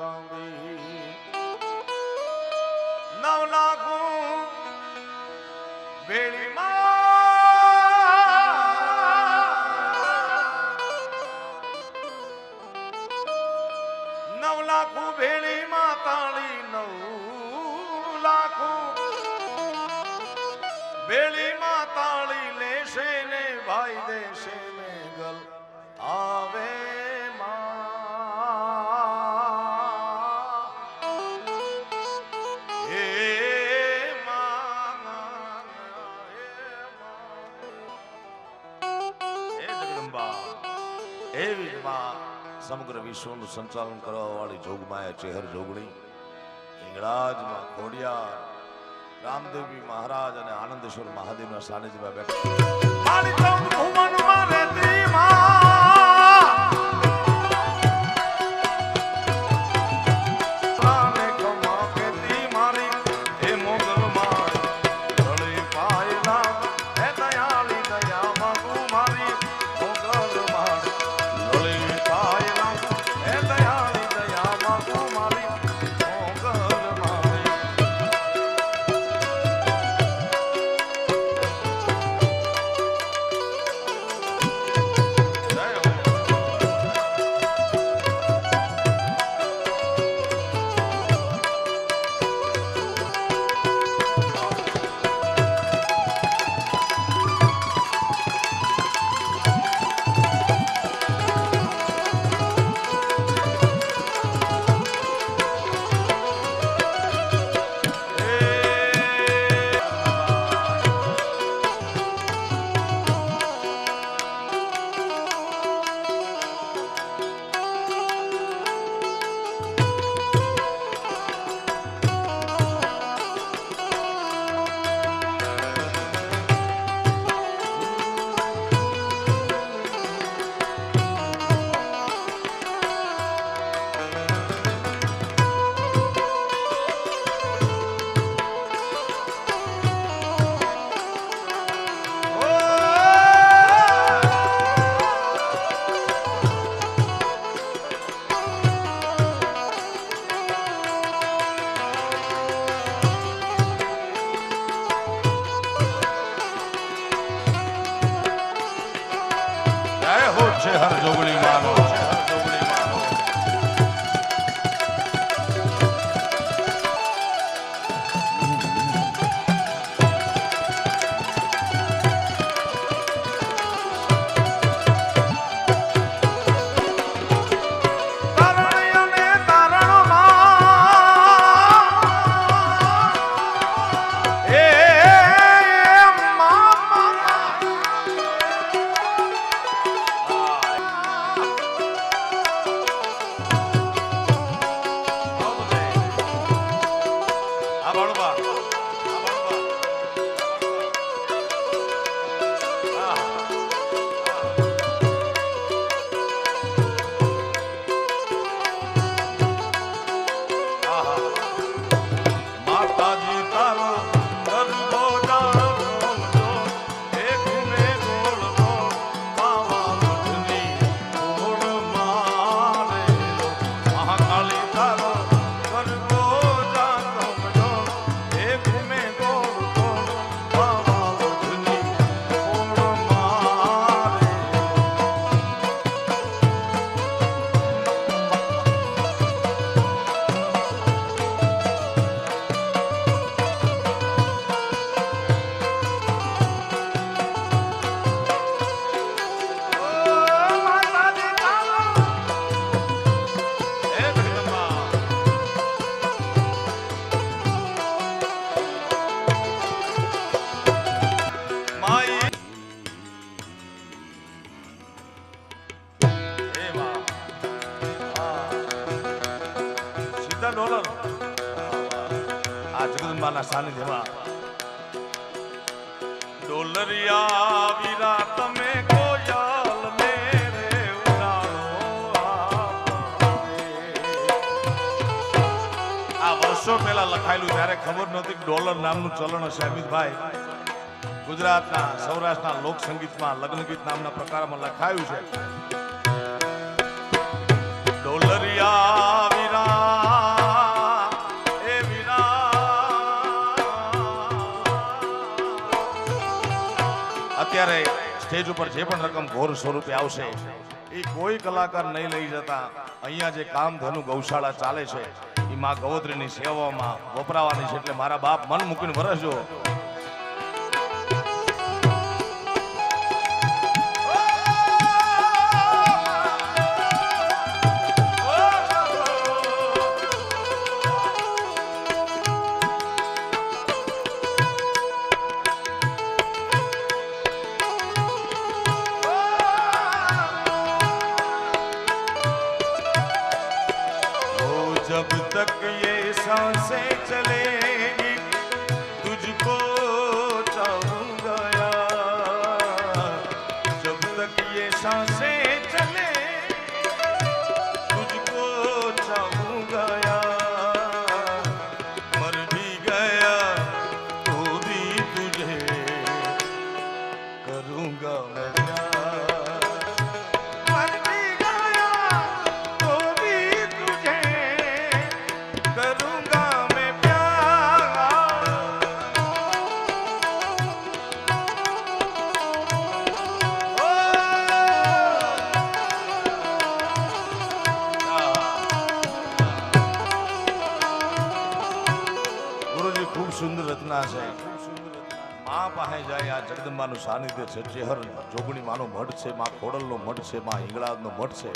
કંબી 9 લાખ ભેળીમાં 9 લાખ ભેળીમાં તાળી 9 લાખ ભેળીમાં તાળી લેશે ને ભાઈ દેશે ને ગલ આવે સમગ્ર વિશ્વનું સંચાલન કરવા વાળી જોગમાયા ચેહર જોગણી હિંગળાજમાં ખોડિયાર રામદેવી મહારાજ અને આનંદેશ્વર મહાદેવના સાનિધ્યમાં ચેહર જોગણી માનો આ જગદંબાના સાનિધ્યમાં ડોલરિયા વીરા તમે કોયલ મેરે ઉડાડો આ વર્ષો પહેલા લખાયેલું ત્યારે ખબર નહોતી કે ડોલર નામનું ચલણ હશે અમિતભાઈ ગુજરાતના સૌરાષ્ટ્રના લોક સંગીતમાં લગ્ન ગીત નામના પ્રકારમાં લખાયું છે ડોલરિયા વીરા સ્ટેજ ઉપર જે પણ રકમ ઘોર સ્વરૂપે આવશે એ કોઈ કલાકાર નહીં લઈ જતા અહીંયા જે કામધેનુ ગૌશાળા ચાલે છે એ માં ગૌત્રીની સેવામાં વપરાવાની છે એટલે મારા બાપ મન મૂકીને વરસજો. जब तक ये सांसें चलेंगी तुझको चाहूंगा यार, जब तक ये सांसें चलेंगी तुझको चाहूंगा यार, मर भी गया तो भी तुझे करूंगा मैं સુંદર રચના છે. માં પાસે જાય આ જગદંબાનું સાનિધ્ય છે. ચેહર જોગણી માનો મઠ છે, માં ખોડલનો મઠ છે, માં હિંગળાજનો મઠ છે.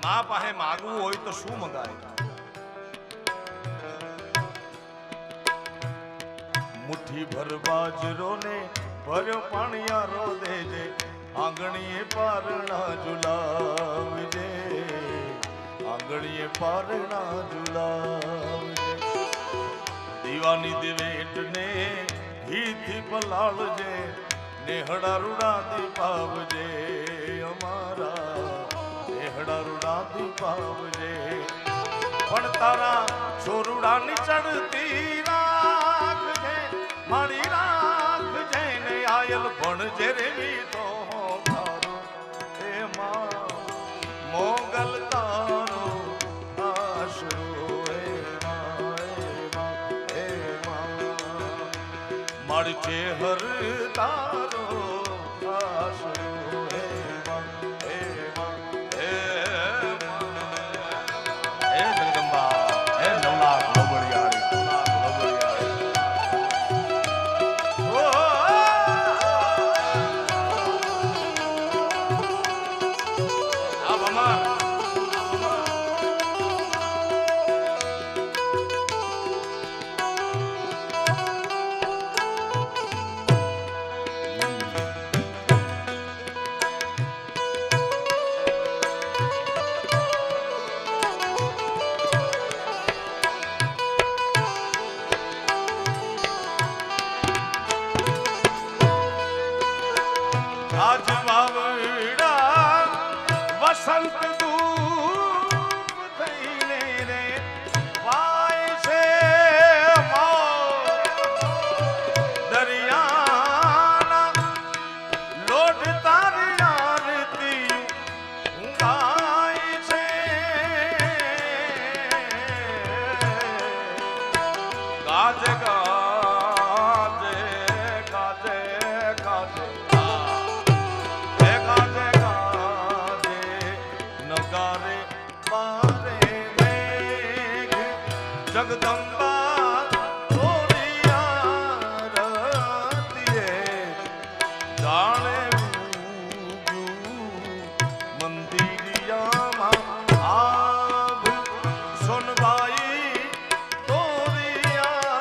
માં પાસે માગવું હોય તો શું મંગાય? મુઠ્ઠી ભર બાજરો ને ભર્યો પાણિયારો દેજે, આંગણીએ પારણા ઝુલાવજે, આંગણીએ પારણા ઝુલાવજે, દીવાની દિવેટ ને ઘીથી પલાળજે, નેહડા રૂડા દીપાવજે અમારા, નેહડા રૂડા દીપાવજે, પણ તારા છોરુડાની ચડતી રાખજે, મારી રાખજે ને આયલ ભણજે રે તો તારો એમાં મોગલ તારો આશરો મારી ચેહર તારો આશરો હે જગદંબા, હે નવલાખ લોબડિયાળી, આ ભમર આજ વાવડા વસંત ધૂપ થઈને રે વાય છે દરિયાના લોટ તારી આરતી ગાય છે, ગાજે ગાજે ગાજે ગાજે નગારે બારે મેઘ જગદંબા તોરિયા રતિએ જાણે મંદિરિયામાં આભ સોનબાઈ તોરિયા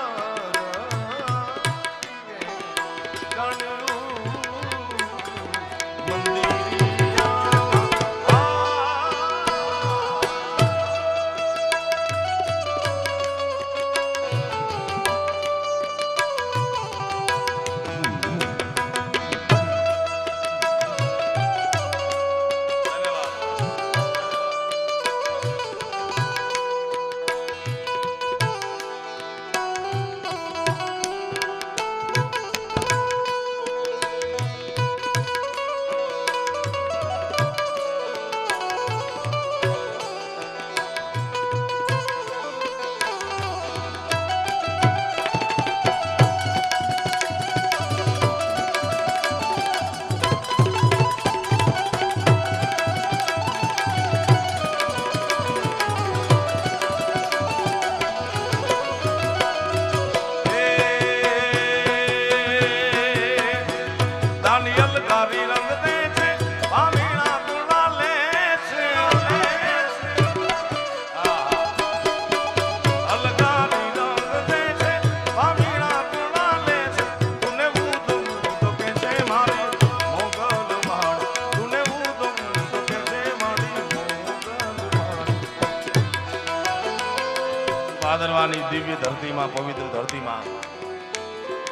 ભાદરવાની દિવ્ય ધરતીમાં પવિત્ર ધરતીમાં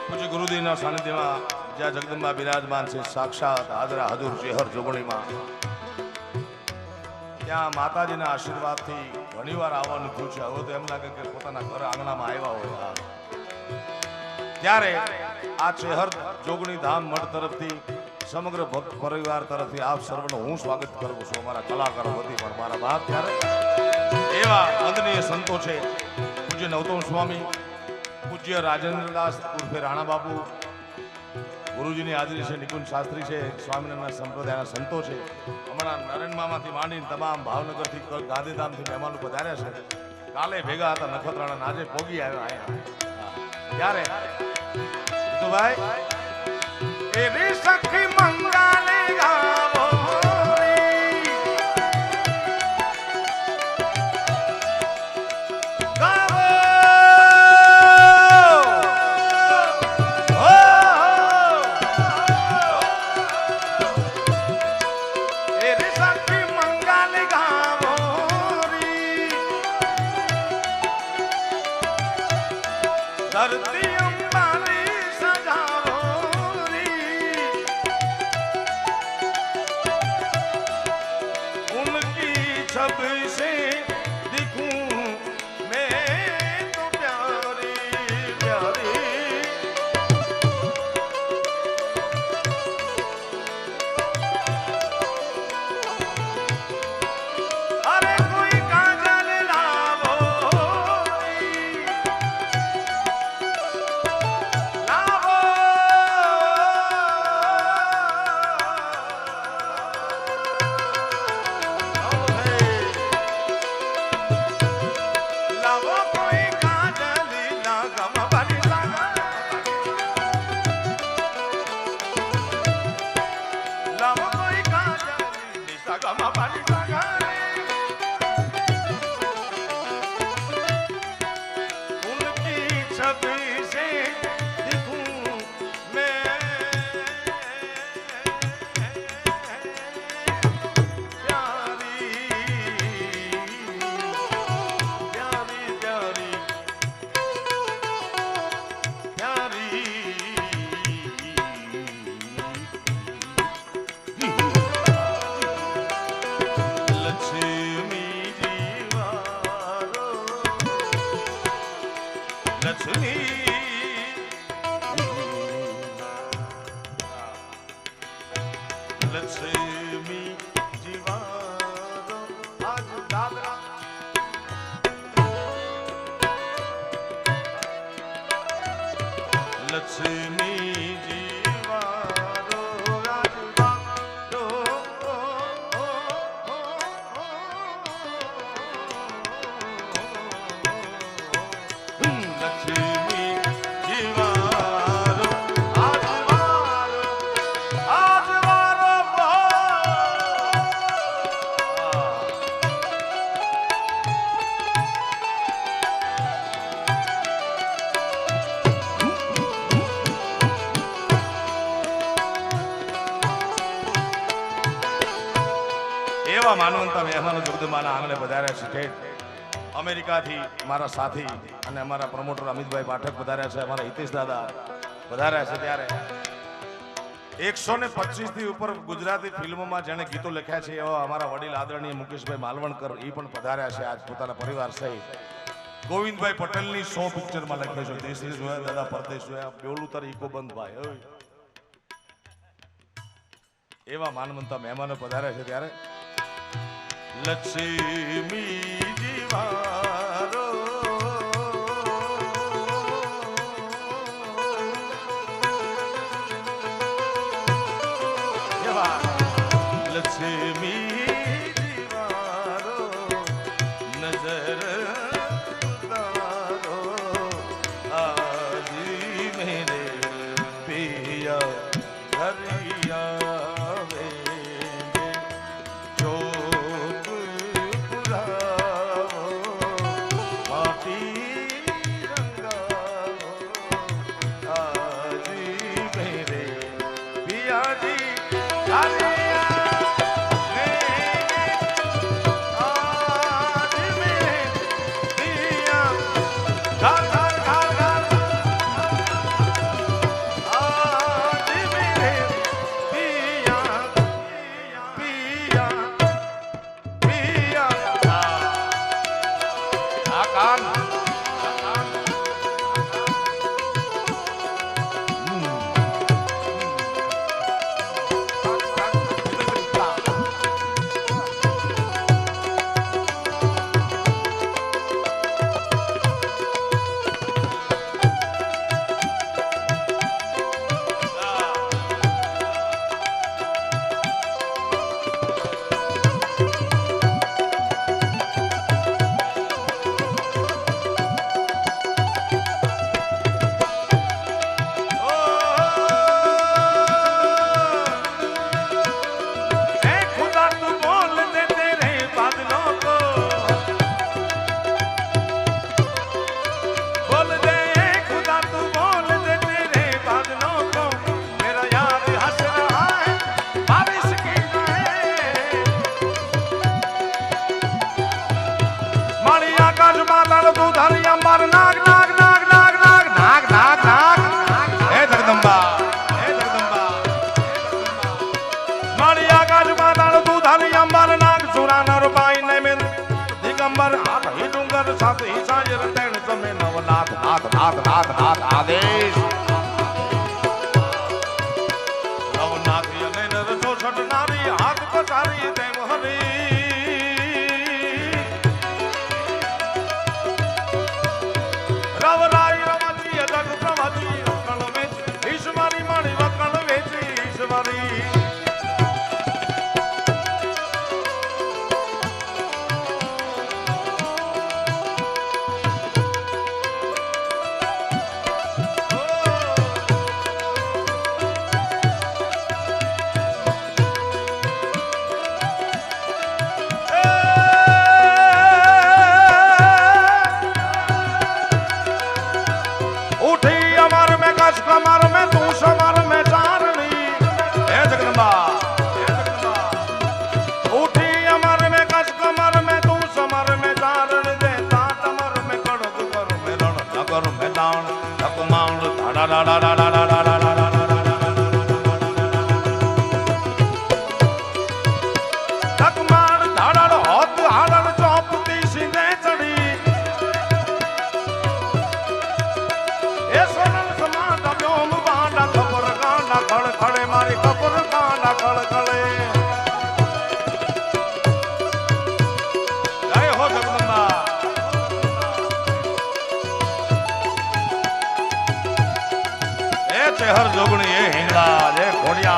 પૂજ્ય ગુરુદેવના સાનિધ્યમાં જ્યાં જગદંબા બિરાજમાન છે સાક્ષાત હાજરા હજુર શહેર જોગણીમાં ત્યાં માતાજીના આશીર્વાદથી ઘણીવાર આવવાનું થયું છે. હવે તો એમ લાગે કે પોતાના ઘર આંગણામાં આવ્યા હોય. ત્યારે આ શહેર જોગણી ધામ મઠ તરફથી સમગ્ર ભક્ત પરિવાર તરફથી આપ સર્વનું હું સ્વાગત કરું છું. અમારા કલાકારો વતી પણ મારા બાપ ત્યારે એવા વંદનીય સંતો છે પૂજ્ય નવતમ સ્વામી, પૂજ્ય રાજેન્દ્રદાસ ઉર્ફે રાણા બાપુ, ગુરુજીની હાજરી છે, નિકુંજ શાસ્ત્રી છે, સ્વામિનારાયણ સંપ્રદાયના સંતો છે. હમણાં નરેન્દ્રમામાંથી માંડીને તમામ ભાવનગરથી ગાંધીધામથી મહેમાનો પધાર્યા છે. કાલે ભેગા હતા નખત્રાણા, આજે પોગી આવ્યા અહીંયા. ત્યારે તો ભાઈ એવી સખી મંગાને ગાવો धरती अंबानी सजावो री, उनकी छवि से दिखूं मैं तो प्यारी प्यारी. अरे कोई काजल लावो लक्ष्मी जीवारो आज दादरा लक्ष्मी जीवारो आज दादरो लक्ष्मी जीवारो आज वारो आज એવા માનવંતા મહેમાનો જગદંબાના આંગણે પધાર્યા છે. અમેરિકાથી મારા સાથી અને અમારા પ્રમોટર અમિતભાઈ પાઠક પધાર્યા છે, અમારા હિતેશ દાદા પધાર્યા છે. ત્યારે 125 થી ઉપર ગુજરાતી ફિલ્મોમાં જેણે ગીતો લખ્યા છે એવા અમારા વડીલ આદરણીય મુકેશભાઈ માલવણકર એ પણ પધાર્યા છે. આજ પોતાના પરિવાર સહિત ગોવિંદભાઈ પટેલની 100 પિક્ચરમાં લખ્યો છે. દેશી જોયા દાદા પરદેશ જોયા બેલું તાર ઇકો બંધ ભાઈ. એવા માનવંતા મહેમાનો પધાર્યા છે. ત્યારે લક્ષ્મી જીવારો લક્ષ્મી જીવારો નજર તારો આજી મેરે પિયા ઘરિયા મારી આકાશ માતાળ તું ધારી અંબાર નાગ નાગ નાગ નાગ નાગ નાગ નાગ નાગ હે જગદંબા હે જગદંબા મારી આકાશ માતાળ તું ધારી અંબાર નાગ સુરા નર પાઈ ને મેં દિગંબર આપ હી ડુંગર સાથ હી સાજર તેણ તમે નવનાથ નાથ નાથ નાથ નાથ આદેશ નવનાથ અને નર ચોસઠ નારી હાથ પસારી તેમ હરી રવરાઈ રમતી જગ પ્રભતી વકલ વેચ ઈશ્વરી મારી વકલ વેચી ઈશ્વરી कमर में तू समर में चारनी हे जगदंबा उठी अमर में कस कमर में तू समर में चारण देता तमर में कड़क कर में रण नगर में दान तकमांड धा धा धा धा धा धा धा धा धा तकमांड धाड़ होत हाड़न चौपती सीधे चढ़ी ए सोनल खड़ खड़े मारी कपुर कांडा खड़ खड़े जय हो जगदंबा ए चेहर जोगणी ए हिंगड़ा जय खोड़िया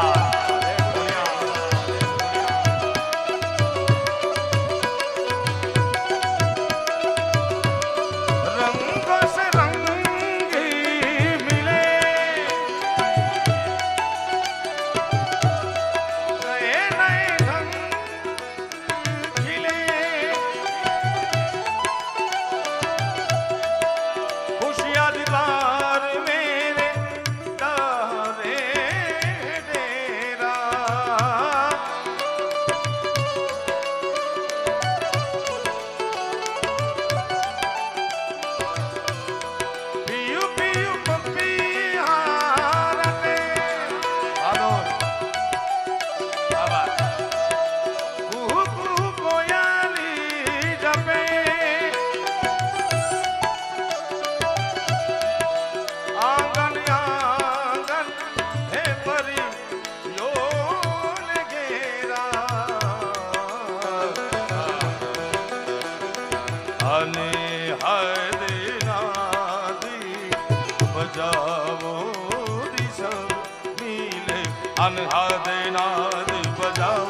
अनहद नाद बजाओ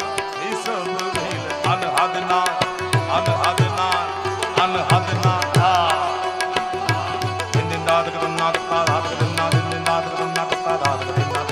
सब मिल अनहद नाद अनहद नाद अनहद नाद निंदाद करनाद तादाद करनाद निंदाद करनाद तादाद करनाद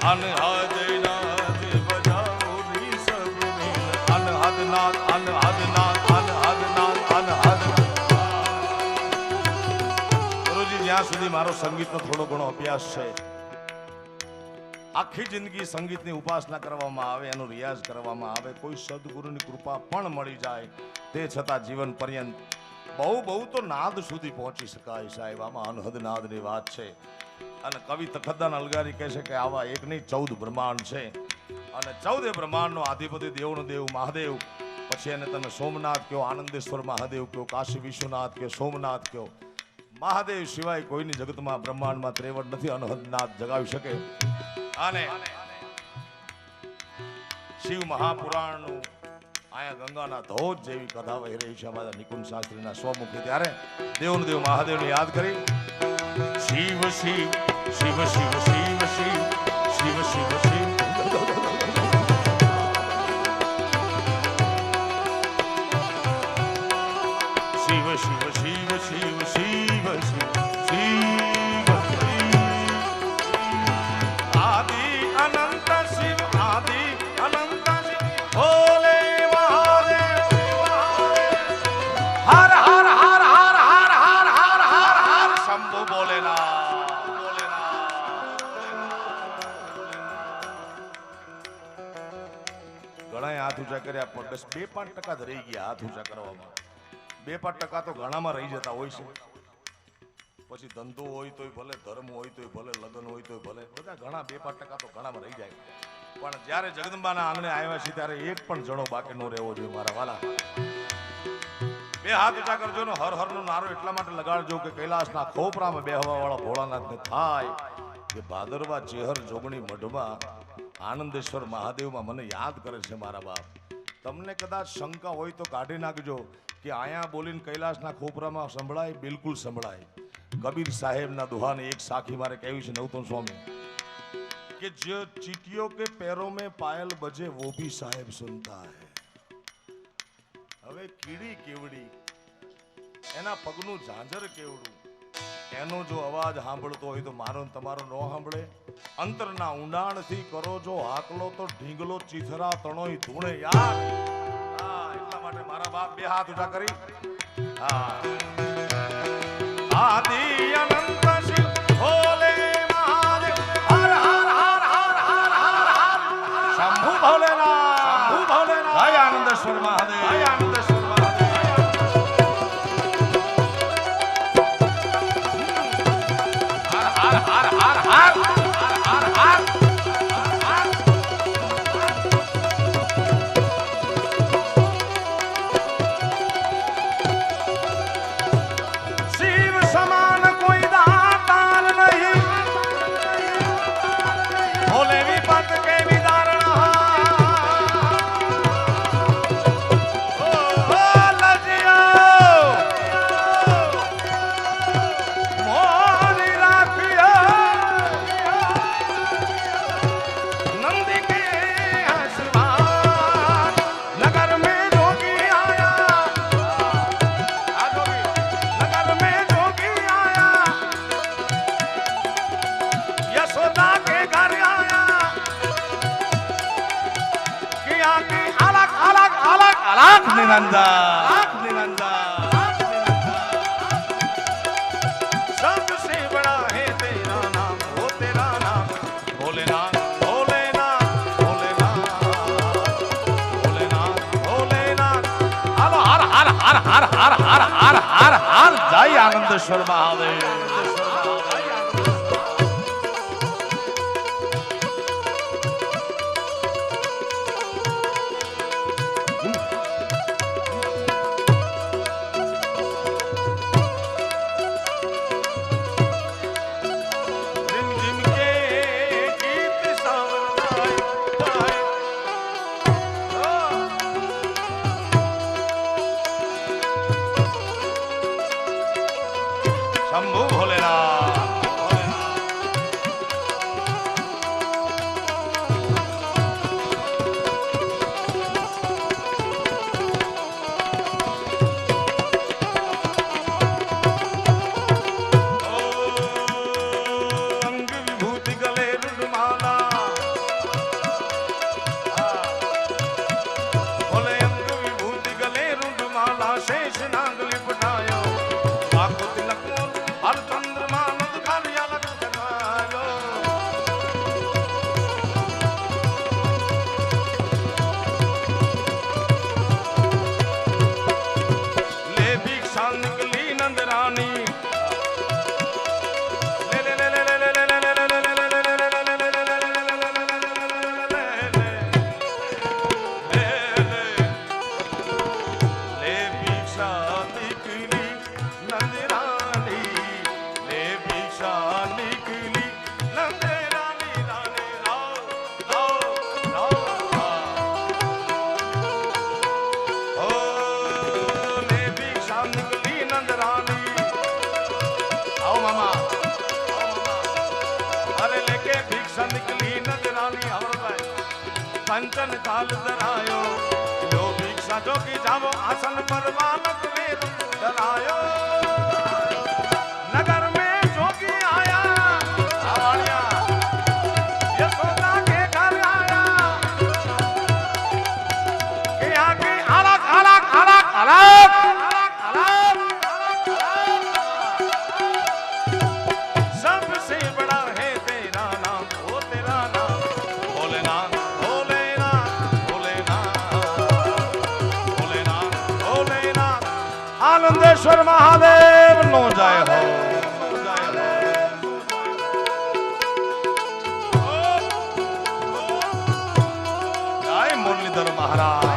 अनहद नाद बजाओ भी सब मिल अनहद नाद अनहद नाद अनहद नाद अनहद गुरुजी જ્યાં સુધી મારો સંગીતનો થોડો ઘણો અભ્યાસ છે આખી જિંદગી સંગીતની ઉપાસના કરવામાં આવે એનો રિયાઝ કરવામાં આવે કોઈ સદગુરુની કૃપા પણ મળી જાય તે છતાં જીવન પર્યંત બહુ તો નાદ સુધી પહોંચી શકાય સાહેબ આમાં અનહદ નાદની વાત છે અને કવિ તખતદાન અલગારી કહે છે કે આવા એક નહીં 14 બ્રહ્માંડ છે અને 14 બ્રહ્માંડનો આધિપતિ દેવનો દેવ મહાદેવ પછી એને તમે સોમનાથ કયો આનંદેશ્વર મહાદેવ કયો કાશી વિશ્વનાથ કયો સોમનાથ કયો મહાદેવ સિવાય કોઈની જગતમાં બ્રહ્માંડમાં ત્રેવડ નથી અનહદનાથ જગાવી શકે અને શિવ મહાપુરાણનું આયા ગંગાના ધોધ જેવી કથા વહી રહી છે અમારા નિકુંજ શાસ્ત્રીના સ્વમુખી ત્યારે દેવનો દેવ મહાદેવને યાદ કરી शिव शिव शिव शिव शिव शिव शिव शिव शिव शिव शिव शिव शिव शिव शिव शिव आदि अनंत शिव ઘણાએ હાથ ઊંચા કર્યા પણ બસ 2-5% જ રહી ગયા હાથ ઊંચા કરવામાં. 2-5% તો ઘણામાં રહી જતા હોય છે. પછી ધંધો હોય તોય ભલે, ધર્મ હોય તોય ભલે, લગ્ન હોય તોય ભલે, બધા ઘણા 2-5% તો ઘણામાં રહી જાય. પણ જ્યારે જગદંબાના આંગણે આવ્યા છે ત્યારે એક પણ જણો બાકી ન રહેવો જોઈએ મારા વાલા. 2 હાથ ઊંચા કરજો ને હર હરનો નારો એટલા માટે લગાડજો કે કૈલાસના ખોપરામાં બેહવા વાળા ભોળાનાથને થાય કે ભાદરવા ચેહર જોગણી મઢમાં આનંદેશ્વર મહાદેવમાં મને યાદ કરે છે મારા બાપ. તમને કદાચ શંકા હોય તો કાઢી નાખજો કે આયા બોલીને કૈલાસના ખોપરામાં સંભળાય, બિલકુલ સંભળાય. કબીર સાહેબના દુહાને એક સાખી મારે કહ્યું છે નવતન સ્વામી કે જો ચીટિયો કે पैरों में पायल बजे वो भी साहेब सुनता है. હવે કીડી કેવડી, એના પગનું ઝાંઝર કેવડું, એનો જો અવાજ સાંભળતો હોય તો મારો ને તમારો ન સાંભળે. અંતરના ઊંડાણથી કરો જો હાકલો તો ઢીંગલો ચીથરા તણોય ધૂણે યાર. હા, એટલા માટે મારા બાપ 2 હાથ ઊંચા કરી. હા, આદિ અનંત શિવ ભોલે મહાદેવ હર હર હર હર હર હર હર શંભુ ભોલેનાથ, શંભુ ભોલેનાથ, જય આનંદેશ્વર મહાદેવ, જય આનંદેશ્વર મહાદેવ. હર હર હર હર હર હર હર. શિવ સમાન કોઈ દાતાર નહીં, ભોલે વિપત કે વિદારણા. ઓ લજિયો મોરી રાખ્યો નંદી કે આશીર્વાદ. નગર में जोगी आया, आ जोगी, नगर में जोगी आया, यशोदा के घर आया, किया की अलग अलग अलग अलग निरंजन, सबसे बड़ा है तेरा नाम, वो तेरा नाम भोलेनाथ, भोलेनाथ, भोलेनाथ, भोलेनाथ, भोलेनाथ. હાલો હર હર હર હર હર હર હર હર હર જય આનંદેશ્વર મહાદેવ. रिम झिम के गीत सावन गाए, शंभु भोलेनाथ. अंग विभूति गले रुद्रमाला, बोले अंग विभूति गले रुद्रमाला, शेष नाग लिपटायो, आंखों तिलक मोर हर चंद्रमा नद कार्या लग जगायो. ले भिक्षा निकली नंदरानी, ले ले ले ले ले ले ले ले ले ले ले ले ले ले भिक्षा निकली नंदरानी, ले भिक्षा निकली नंदरानी. रानी राव राव राव ओ ले भिक्षा निकली नंदरानी. आओ मामा, आओ मामा. अरे लेके भिक्षा निकली नंदरानी. और भाई कंचन थाल धरायो, लो भिक्षा जोगी जावो आसन पर बालक वेद धरायो. नगर में जोगी आया, आवाड़िया, यशोदा के घर आया, कि आगे अलग अलग अलग अलग अलग. सबसे बड़ा है तेरा नाम, वो तेरा नाम भोलेनाथ, भोलेनाथ, भोलेनाथ. આનંદેશ્વર મહાદેવ નો જય હો. જય મુરલીધર મહારાજ.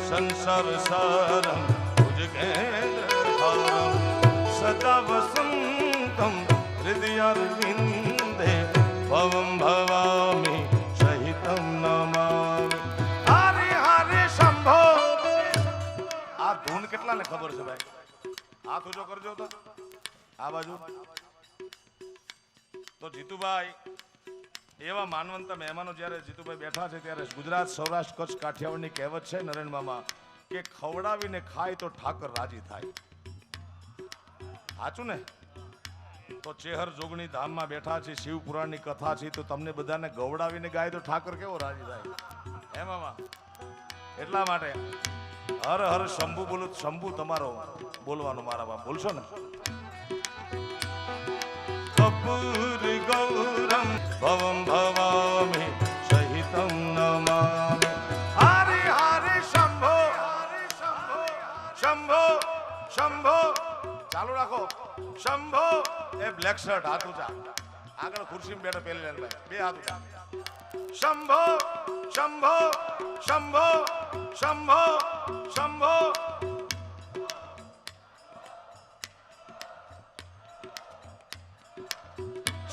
संसारसारं भुजगेन्द्रहारं सदा वसन्तं हृदयारविन्दे भवं भवामि सहितं नमामि. હરે હરે શંભો. આ ધૂન કેટલાને ખબર છે ભાઈ? હાથ ઊંચો કરજો તો આ બાજુ. તો જીતુભાઈ એવા માનવંત મહેમાનો જ્યારે જીતુભાઈ બેઠા છે ત્યારે ગુજરાત સૌરાષ્ટ્ર કચ્છ કાઠિયાવાડની કહેવત છે નરેન મામા કે ખવડાવીને ખાય તો ઠાકર રાજી થાય. સાચું ને? તો ચેહર જોગણી ધામમાં બેઠા છે, શિવ પુરાણની કથા છે, તો તમને બધાને ગવડાવીને ગાય તો ઠાકર કેવો રાજી થાય? હે મામા? એટલા માટે હર હર શંભુ બોલું. શંભુ તમારો બોલવાનો મારા બાપ બોલશો ને? કપૂર ગૌરમ ભવમ ભવામિ સહિતમ નમામિ. હરે હરે શંભો શંભો શંભો. ચાલુ રાખો. શંભો એ બ્લેક શર્ટ હાથ ઊંચા. આગળ ખુરશીમાં બેઠો પેલી લાઈન ભાઈ બે હાથ ઊંચા. શંભો શંભો શંભો શંભો શંભો.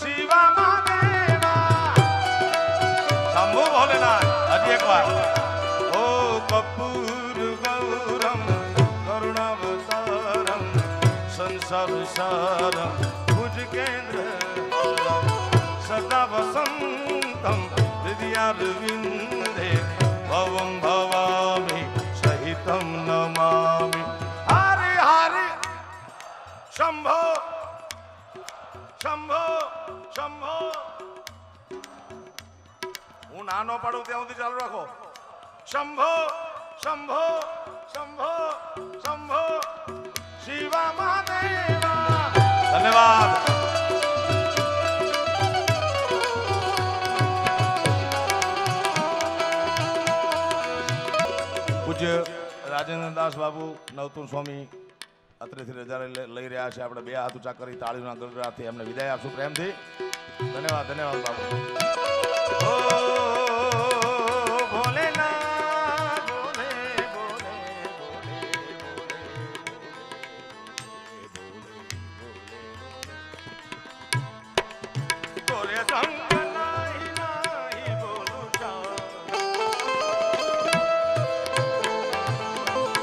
શિવા મહાદેવા શંભુ ભોલેનાથ. હજી એક વાર. ઓ કપૂર ગૌરમ કરુણાવતારમ સંસારસારમ ભુજગેન્દ્રહારમ સદા વસંતમ હૃદયારવિંદે ભવમ ભવામિ સહિતમ નમામિ. હરે હરે શંભો શંભો શંભો. હું નાનો પાડું ત્યાં સુધી ચાલુ રાખો. શંભો શંભો શંભો શંભો. શિવા મહાદેવા. ધન્યવાદ. પૂજ્ય રાજેન્દ્રદાસ બાબુ નવતુન સ્વામી અત્રેથી રજા લઈ રહ્યા છે. આપણે બે હાથ ઊંચા કરી તાળીના ગળગળાથી એમને વિદાય આપશું પ્રેમથી. ધન્યવાદ ધન્યવાદ બાબુ. ઓ ભોલેનાથ ભોલે ભોલે ભોલે સંગ નાહી નાહી બોલું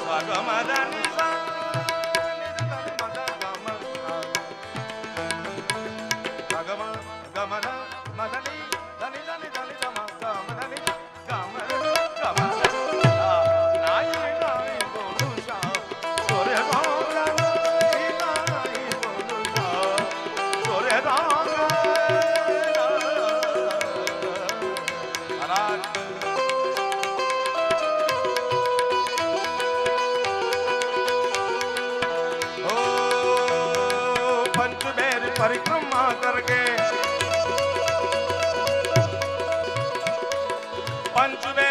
સાગમદાની परिक्रमा करके पंचमे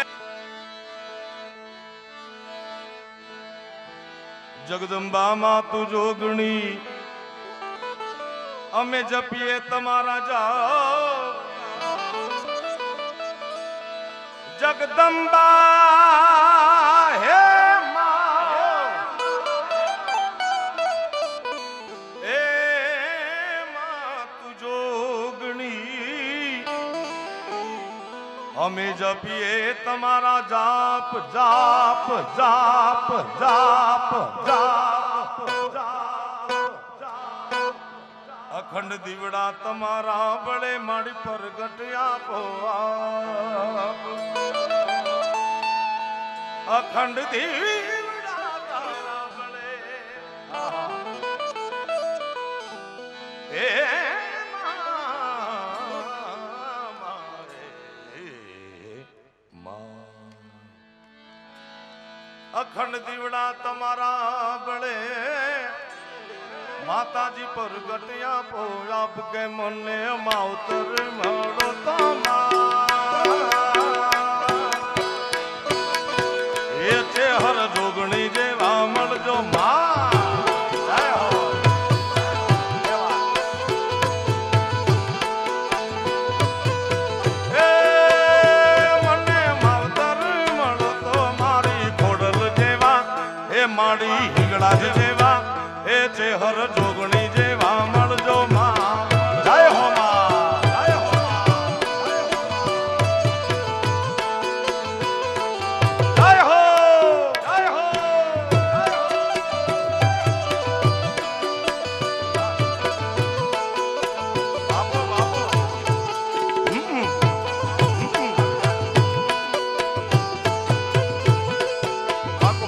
जगदंबा मातु जोगणी अमे जपीए तमारा जाओ. जगदंबा हे અમે જપીએ તમારા જાપ જાપ જાપ જાપ જાપ જાપ. અખંડ દીવડા તમારા બળે માડી પ્રગટ આપો આપ. અખંડ દીવડા તારા બળે એ અખંડ દીવડા તમારા બળે માતાજી પર ગટિયા પો આપ કે મને માવતર મળો એ છે હર જોગણી જેવા મળજો માં જય હો એ મને માવતર મળો તો મારી ખોડલ જેવા એ માડી હિંગળા જેવા એ છે હર જોગણી જેવા મળજો માં જય હો માં જય હો જય હો જય હો બાપો બાપો બાપો બાપો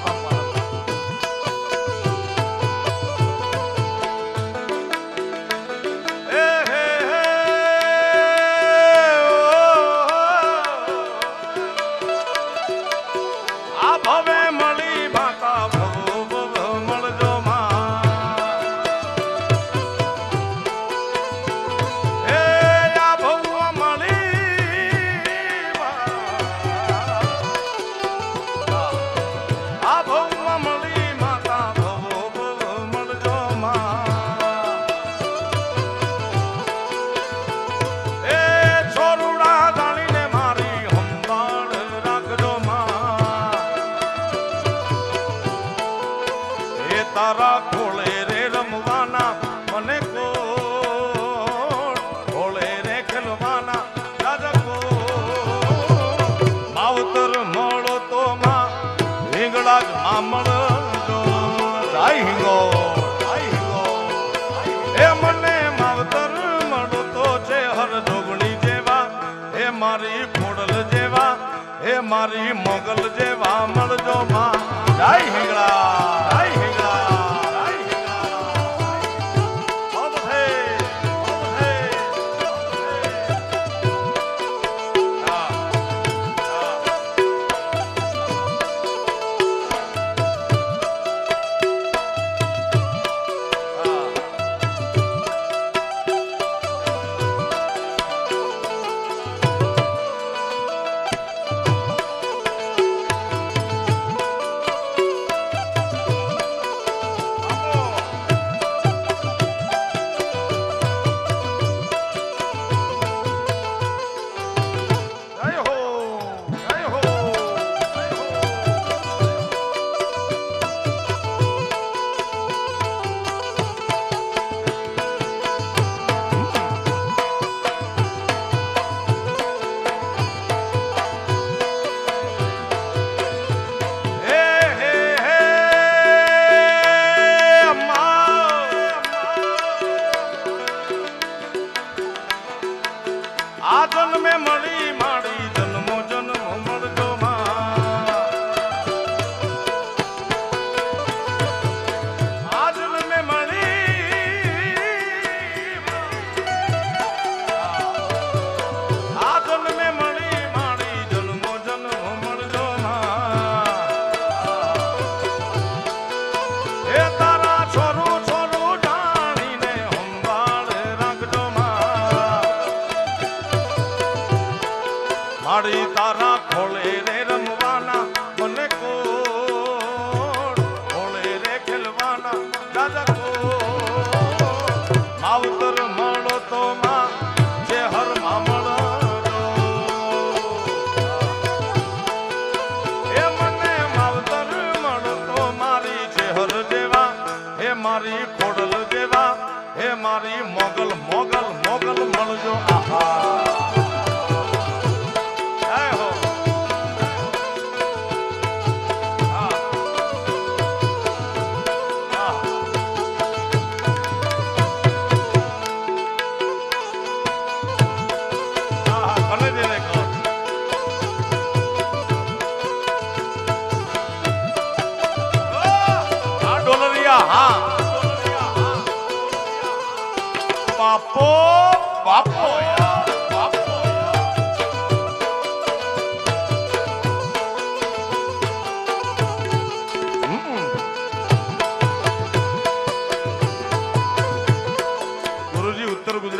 ભવે મળી બાકા ભવો મળજો એ આ ભવો મળી આ ભવો મળી માતા ભવો મળજો એ છોરુડા જાણીને મારી સંભાળ રાખજો તારા ખોળે રે રમવાના મને ખોળે રે ખેલવાના દાદા માવતર મળો તો માં હિંગળા જ મળજો જાય હિંગો એ મને માવતર મળો તો છે હર જોગણી જેવા એ મારી ખોડલ જેવા એ મારી મોગલ જેવા મળજો માં જાય હિંગળા જાય હિંગળા આ જન્મે મળી માડી જન્મો જન્મો મળજો આ જન્મે મળી આ જન્મે મળી માડી જન્મો જન્મો મળજો એ તારા છોરું છોરું જાણીને સંભાળ રાખજો માડી તારા ખોળે રે રમવાના મને ખોળે રે ખેલવાના દાદા માવતર મળો તો માં જે હર માં મળજો એ મને માવતર મળો તો મારી જે હર જેવા એ મારી ખોડલ જેવા એ મારી મોગલ મોગલ મોગલ મળજો આહા બાપો બાપો બાપો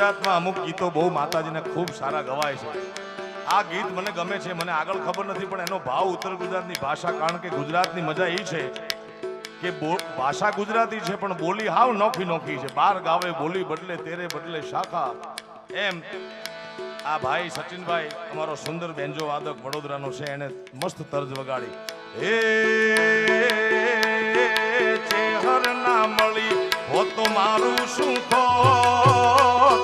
ગુજરાતમાં અમુક ગીતો બહુ માતાજીને ખૂબ સારા ગવાય છે. આ ગીત મને ગમે છે, મને આગળ ખબર નથી, પણ એનો ભાવ ઉત્તર ગુજરાતની ભાષા, કારણ કે ગુજરાતની મજા એ છે કે ભાષા ગુજરાતી છે પણ બોલી હાવ નોખી નોખી છે. 12 ગાવે બોલી બદલે તેરે બદલે શાખા. એમ આ ભાઈ સચિનભાઈ અમારો સુંદર બેન્જો વાદક વડોદરાનો છે, એને મસ્ત તર્જ વગાડી. એ ચેહર ના મળી હો તો મારું શું થોત,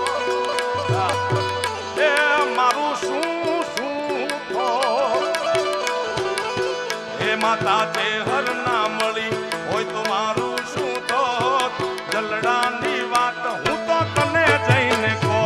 એ મારું શું થોત. એ માતા ચેહર ના મળી હોય તો મારું શું થોત. જલડાની વાત હું તો તને જઈને કહો.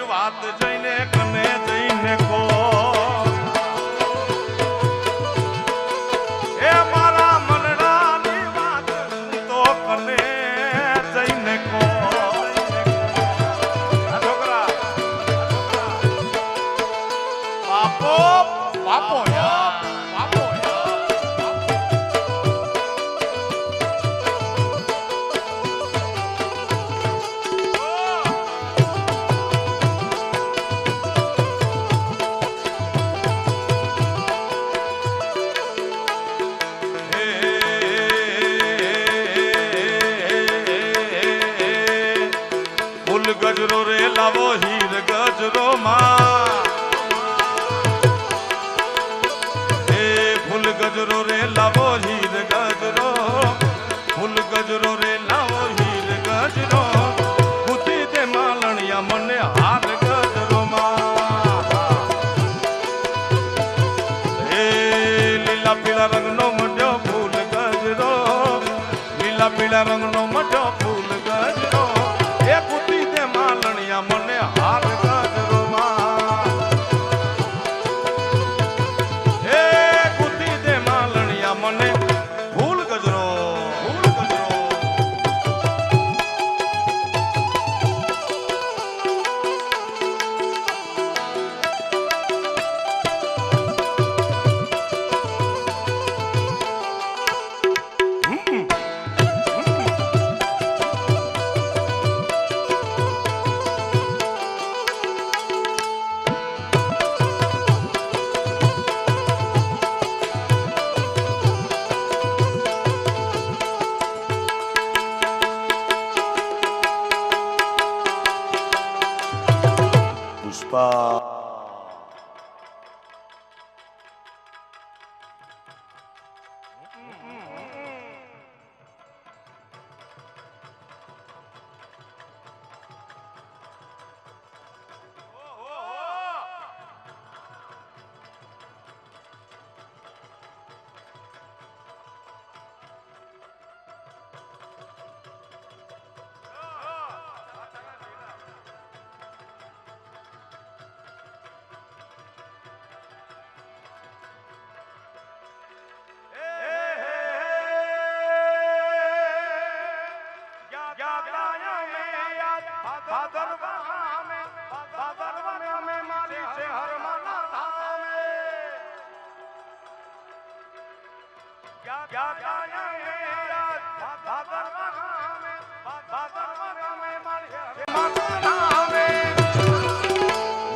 વાત જઈને કને જઈને કો. એ મારા મનડાની વાત તો કને જઈને કો. છોકરા બાપો બાપો યાર બાપો યાર. ગજરો રે લાવો હીર ગજરો માં. એ ફૂલ ગજરો રે લાવો હીર ગજરો. ફૂલ ગજરો રે લાવો હીર ગજરો. બુદ્ધિ દે માલણિયા મને હાર ગજરો માં. એ લીલા પીળા રંગનો મઢ્યો ફૂલ ગજરો. લીલા પીળા રંગનો મઢ્યો ફૂલ ગજરો. એ બુદ્ધિ દે માલણિયા મને હાર ગજરો માં. એ બુદ્ધિ દે માલણિયા મને ફૂલ ગજરો ફૂલ ગજરો. પુષ્પા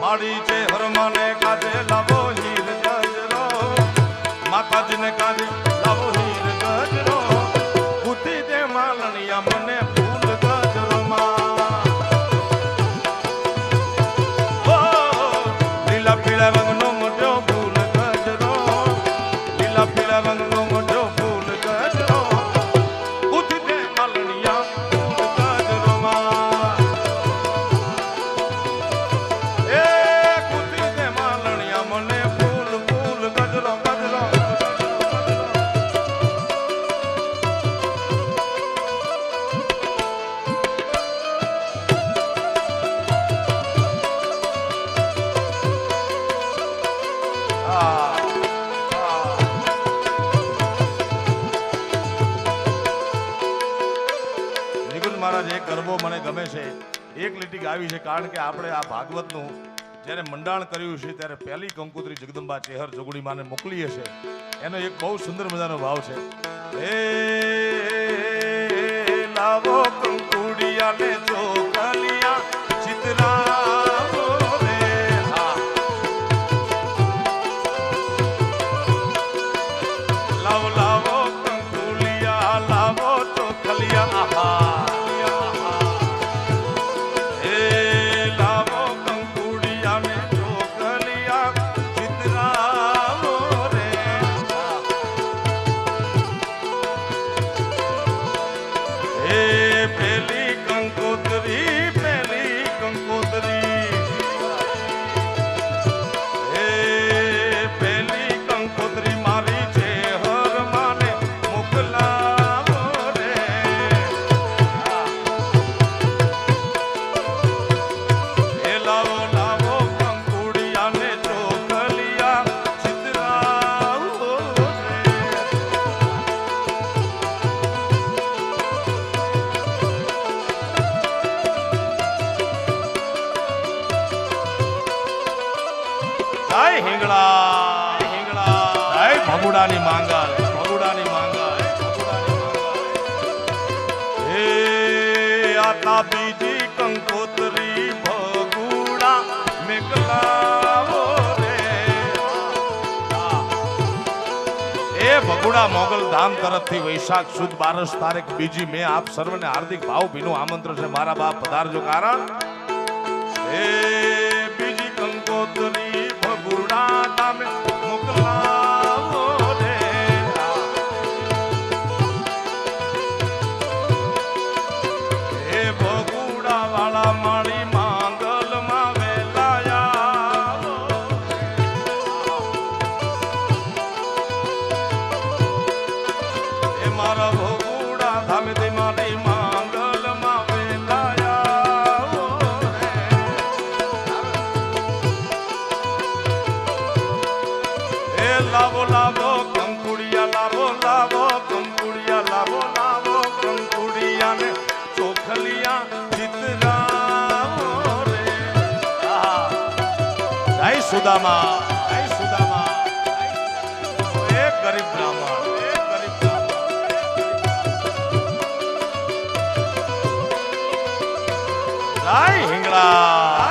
મારી છે હરમાને કાજે લાવો હીર ગજરો. માતાજીને કાજે લાવો હીર ગજરો. બુદ્ધિ દે માલણિયા મને ફૂલ ગજરો માં. લીલા પીળા રંગનો મોઢો ફૂલ ગજરો. લીલા પીળા રંગનો મોઢો ફૂલ ગજરો. બુદ્ધિ દે માલણિયા ફૂલ ગજરો માં. એ બુદ્ધિ દે માલણિયા મને ફૂલ ફૂલ ગજરો ગજરો. નિકુંજ મહારાજ એક ગરબો મને ગમે છે. એક લીટી ગાવી છે કારણ કે આપણે આ ભાગવતનું જ્યારે મંડાણ કર્યું છે ત્યારે પહેલી કંકોત્રી જગદંબા ચેહર જોગણી માને મોકલી હશે એનો એક બહુ સુંદર મજાનો ભાવ છે હે લાવો કંકુડિયા ને ચોકલિયા ચિતરાવો રે હા લાવો લાવો કંકુડિયા લાવો ચોકલિયા આહા ભગુડાની માંગલ ભગુડાની માંગલ હે આતા બીજી કંકોત્રી ભગુડા મેકલાવો રે એ ભગુડા મોગલ ધામ તરફથી વૈશાખ સુદ 12 તારીખ બીજી મે આપ સર્વને હાર્દિક ભાવભીનું આમંત્રણ છે મારા બાપ પધારજો કારણ હે બીજી કંકોત્રી ભગુડા ધામે મોકલા મારી માંગલ માં વેલાયા એ મારા ભગુડા ધામે તે મારી માંગલ માં વેલાયા એ લાવો લાવો કંકુડિયા લાવો લાવો કંકુડિયા લાવો લાવો કંકુડિયા ને ચોખલિયા સુદામા એક ગરીબ બ્રાહ્મણ લાય હિંગળા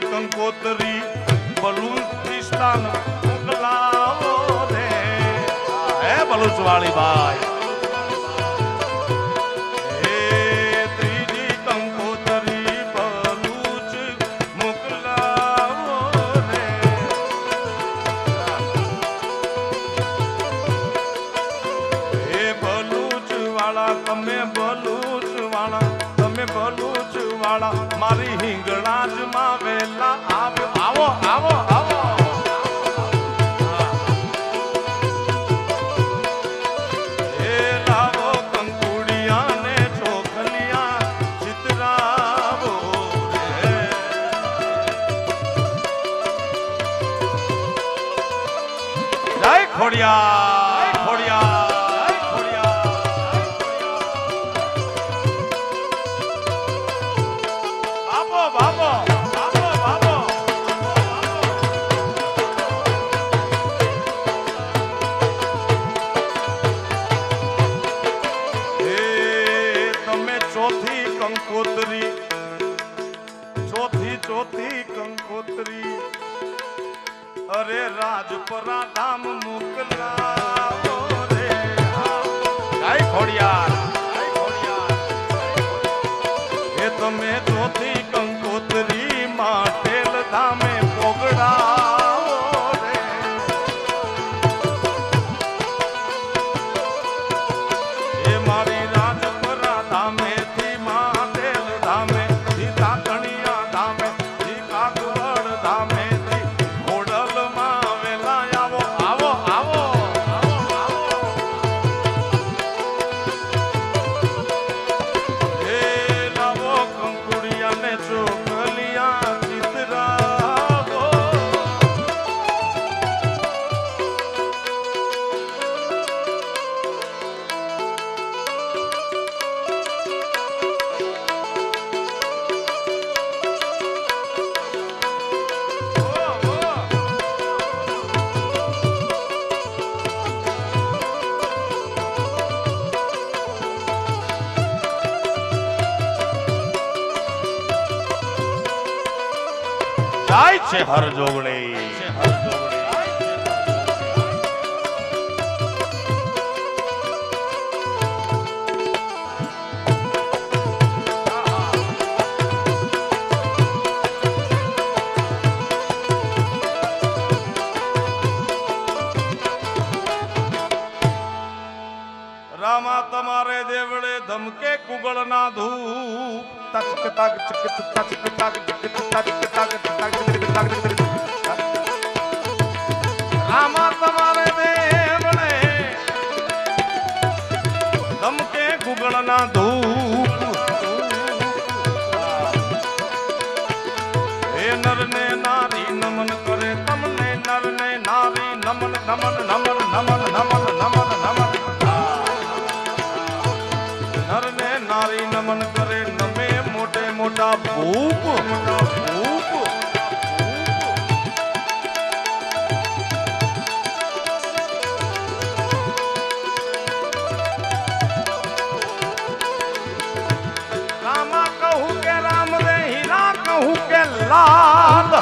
કંકોત્રી બલુચિસ્તાન મોકલાવો રે હે બલુચ વાળી ભાઈ હે ત્રીજી કંકોત્રી બલુચ મોકલાવો રે હે બલુચ વાળા તમે બલુચ વાળા મારી હિંગળાજ માં વેલા આવો આવો આવો એ લાવો કંકુડિયા ને ચોખલિયા ચિતરાવો રે જય ખોડિયા ખોડિયા ચોથી કંકોત્રી અરે રાજપરા ધામ મોકલાવો રે જય ખોડિયાર એ તમે ચોથી કંકોત્રી માટેલ ધામે પોગડાવો રે એ મારી રાજપરા ધામે થી માટેલ ધામે ધામે થી ખોડલ માં વેલા આવો આવો આવો છે હર જોગણી રામા તમારે દેવળે ધમકે કુગળ ના ધૂપ તચક તક ચક તચક તક ચક તચક તક તક રામા તમારે દેવળે ધમકે કુગળ ના ધૂપ હે નર ને નારી નમન કરે તમને નર ને નારી નમન નમન નમન નમન નમન નમન નમન નરને નારી નમન કરે નમે મોટે મોટા ભૂપ મોટા ભૂપ રામા કહું કે રામ રે હીરા કહું કે લાલ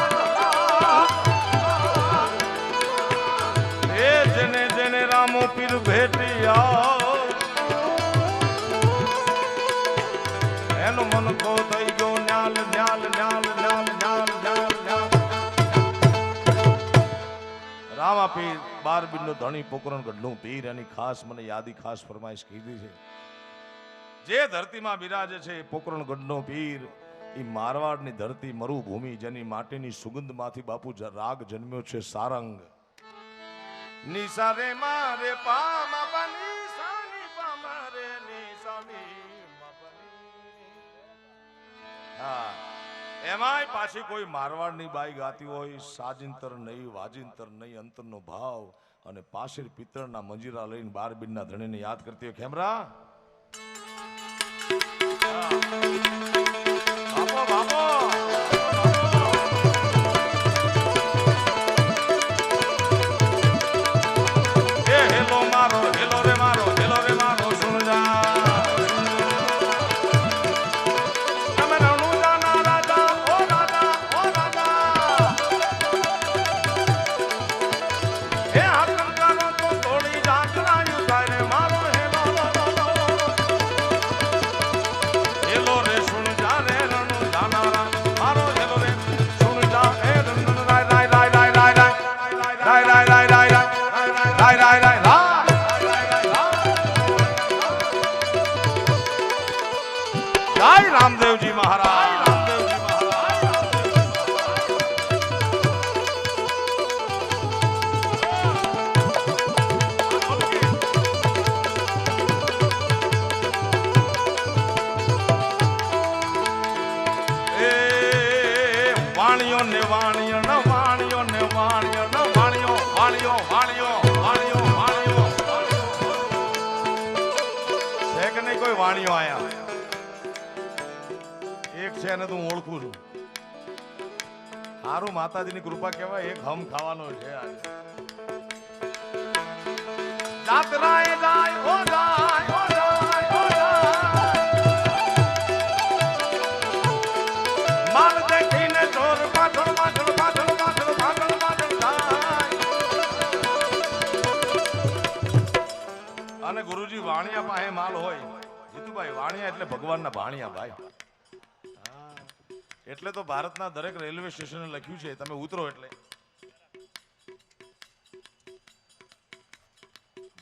એ જેને જેને રામો પીર ભેટિયા એનો મન કો થઈ ગયો ન્યાલ ન્યાલ ન્યાલ ન્યાલ ન્યાલ ન્યાલ ન્યાલ રામા પીર 12 બિંદુ ધણી પોકરણ ગઢનું પીર એની ખાસ મને યાદી ખાસ ફરમાઈશ કીધી છે જે ધરતીમાં બિરાજે છે એ પોકરણ ગઢનો પીર એ મારવાડની ધરતી મરુભૂમિ જેની માટીની સુગંધમાંથી બાપુ રાગ જન્મ્યો છે સારંગ નિસારે મારે પામા બની સાની પામારે નિસામી હા એમાંય પાછી કોઈ મારવાડની બાઈ ગાતી હોય સાજિંતર નહીં વાજિંતર નહીં અંતરનો ભાવ અને પાશીર પિત્તળના મંજીરા લઈને 12 બિંદના ધણીને યાદ કરતી હોય ખેમરા બાપો બાપો એ હેલો મારો હેલો રે મારો સુન જા રામદેવજી મહારાજ વાણિયો ને વાણિયો ન વાણિયો ને વાણિયો ન વાણિયો વાણિયો વાણિયો વાણિયો વાણિયો છે કે નહીં કોઈ વાણિયો આયા એક છે એને તો હું ઓળખું છું સારું માતાજીની કૃપા કહેવાય એક હમ ખાવાનો છે આજે જાતરાએ જાય ઓ જાય ઓ જાય ઓ જાય માલ દેખીને ચોર પાછળ પાછળ પાછળ પાછળ પાછળ પાછળ થાય અને ગુરુજી વાણિયા પાસે માલ હોય જીતુભાઈ વાણિયા એટલે ભગવાનના ભાણિયા ભાઈ એટલે તો ભારતના દરેક રેલવે સ્ટેશને લખ્યું છે તમે ઉતરો એટલે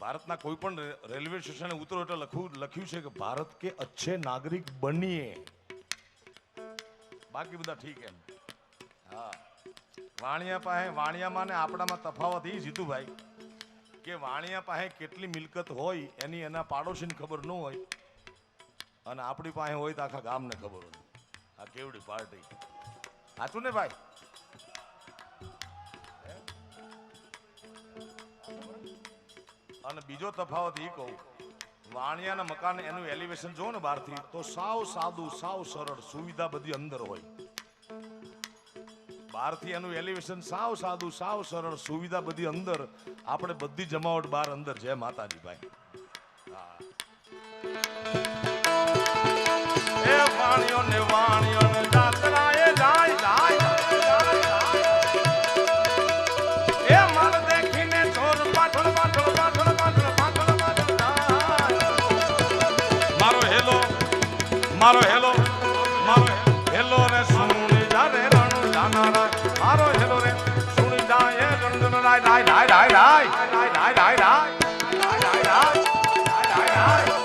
ભારતના કોઈ પણ રેલવે સ્ટેશને ઉતરો એટલે લખ્યું છે કે ભારત કે અચ્છે નાગરિક બનીએ બાકી બધા ઠીક એમ હા વાણિયા પાસે વાણિયામાં ને આપણામાં તફાવત એ જીતુભાઈ કે વાણિયા પાસે કેટલી મિલકત હોય એની એના પાડોશીને ખબર ન હોય અને આપણી પાસે હોય તો આખા ગામને ખબર હોય આ કેવડી પાર્ટી સાચું ને ભાઈ અને બીજો તફાવત એ કહું વાણિયાના મકાન એનું એલિવેશન જો ને બહારથી તો સાવ સાદું સાવ સરળ સુવિધા બધી અંદર હોય બહારથી એનું એલિવેશન સાવ સાદું સાવ સરળ સુવિધા બધી અંદર આપણે બધી જમાવટ બહાર અંદર જય માતાજી ભાઈ એ વાણિયો ને જાતરાએ જાય જાય જાય મારો હેલો રે સુણી જા રે રણુ જાનારા મારો હેલો રે સુણી જાય રણુ રાય રાય રાય રાય રાય રાય રાય રાય રાય રાય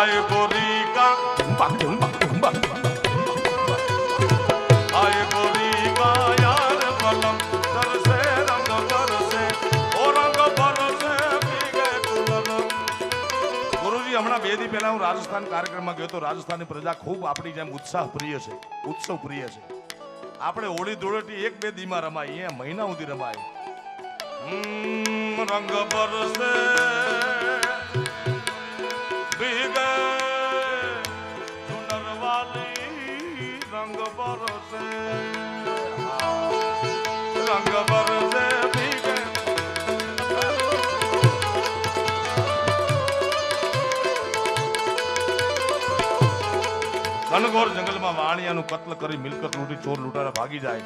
आए बोरी का आए बोरी का यार बलम तरसे रंग बरसे ओ रंग बरसे भीगे कुलम गुरुजी હમણાં બે દી પહેલા હું રાજસ્થાન કાર્યક્રમમાં ગયો તો રાજસ્થાનની પ્રજા ખૂબ આપણી જેમ ઉત્સાહ પ્રિય છે ઉત્સવ પ્રિય છે આપણે હોળી ધૂળેટી એક બે દીમાં રમાય અહીંયા મહિના સુધી રમાય રંગ બરસે ભીગે ચુનર વાલી રંગ બરસે ભીગે ઘનઘોર જંગલમાં વાણિયાનું કત્લ કરી મિલકત લૂંટી ચોર લૂંટારા ભાગી જાય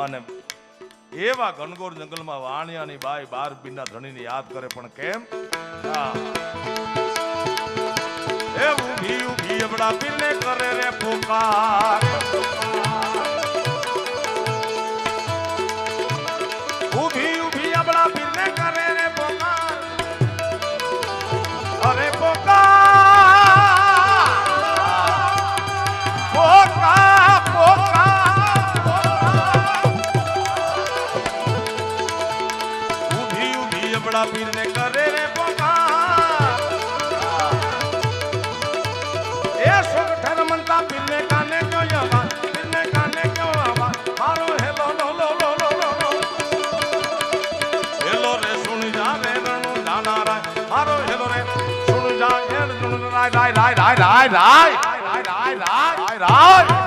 અને એવા ઘનઘોર જંગલમાં વાણિયાની બાઈ 12 બીના ધણીને યાદ કરે પણ કેમ એ ઊભી ઊભી અબડા પીને કરે રે પોકાર ઊભી ઊભી અબડા પીને કરે રે પોકાર અરે પોકાર પોકાર બડા પીર ને કરે રે પોકાર એ સુખ ઠરમંતા પીર ને કાને ક્યો આવા પીર ને કાને ક્યો આવા મારો હેલો લો લો લો લો લો હેલો રે સુન જા રે રણુ જાના રાય મારો હેલો રે સુન જા હેલ સુન રાય રાય રાય રાય રાય રાય રાય રાય રાય રાય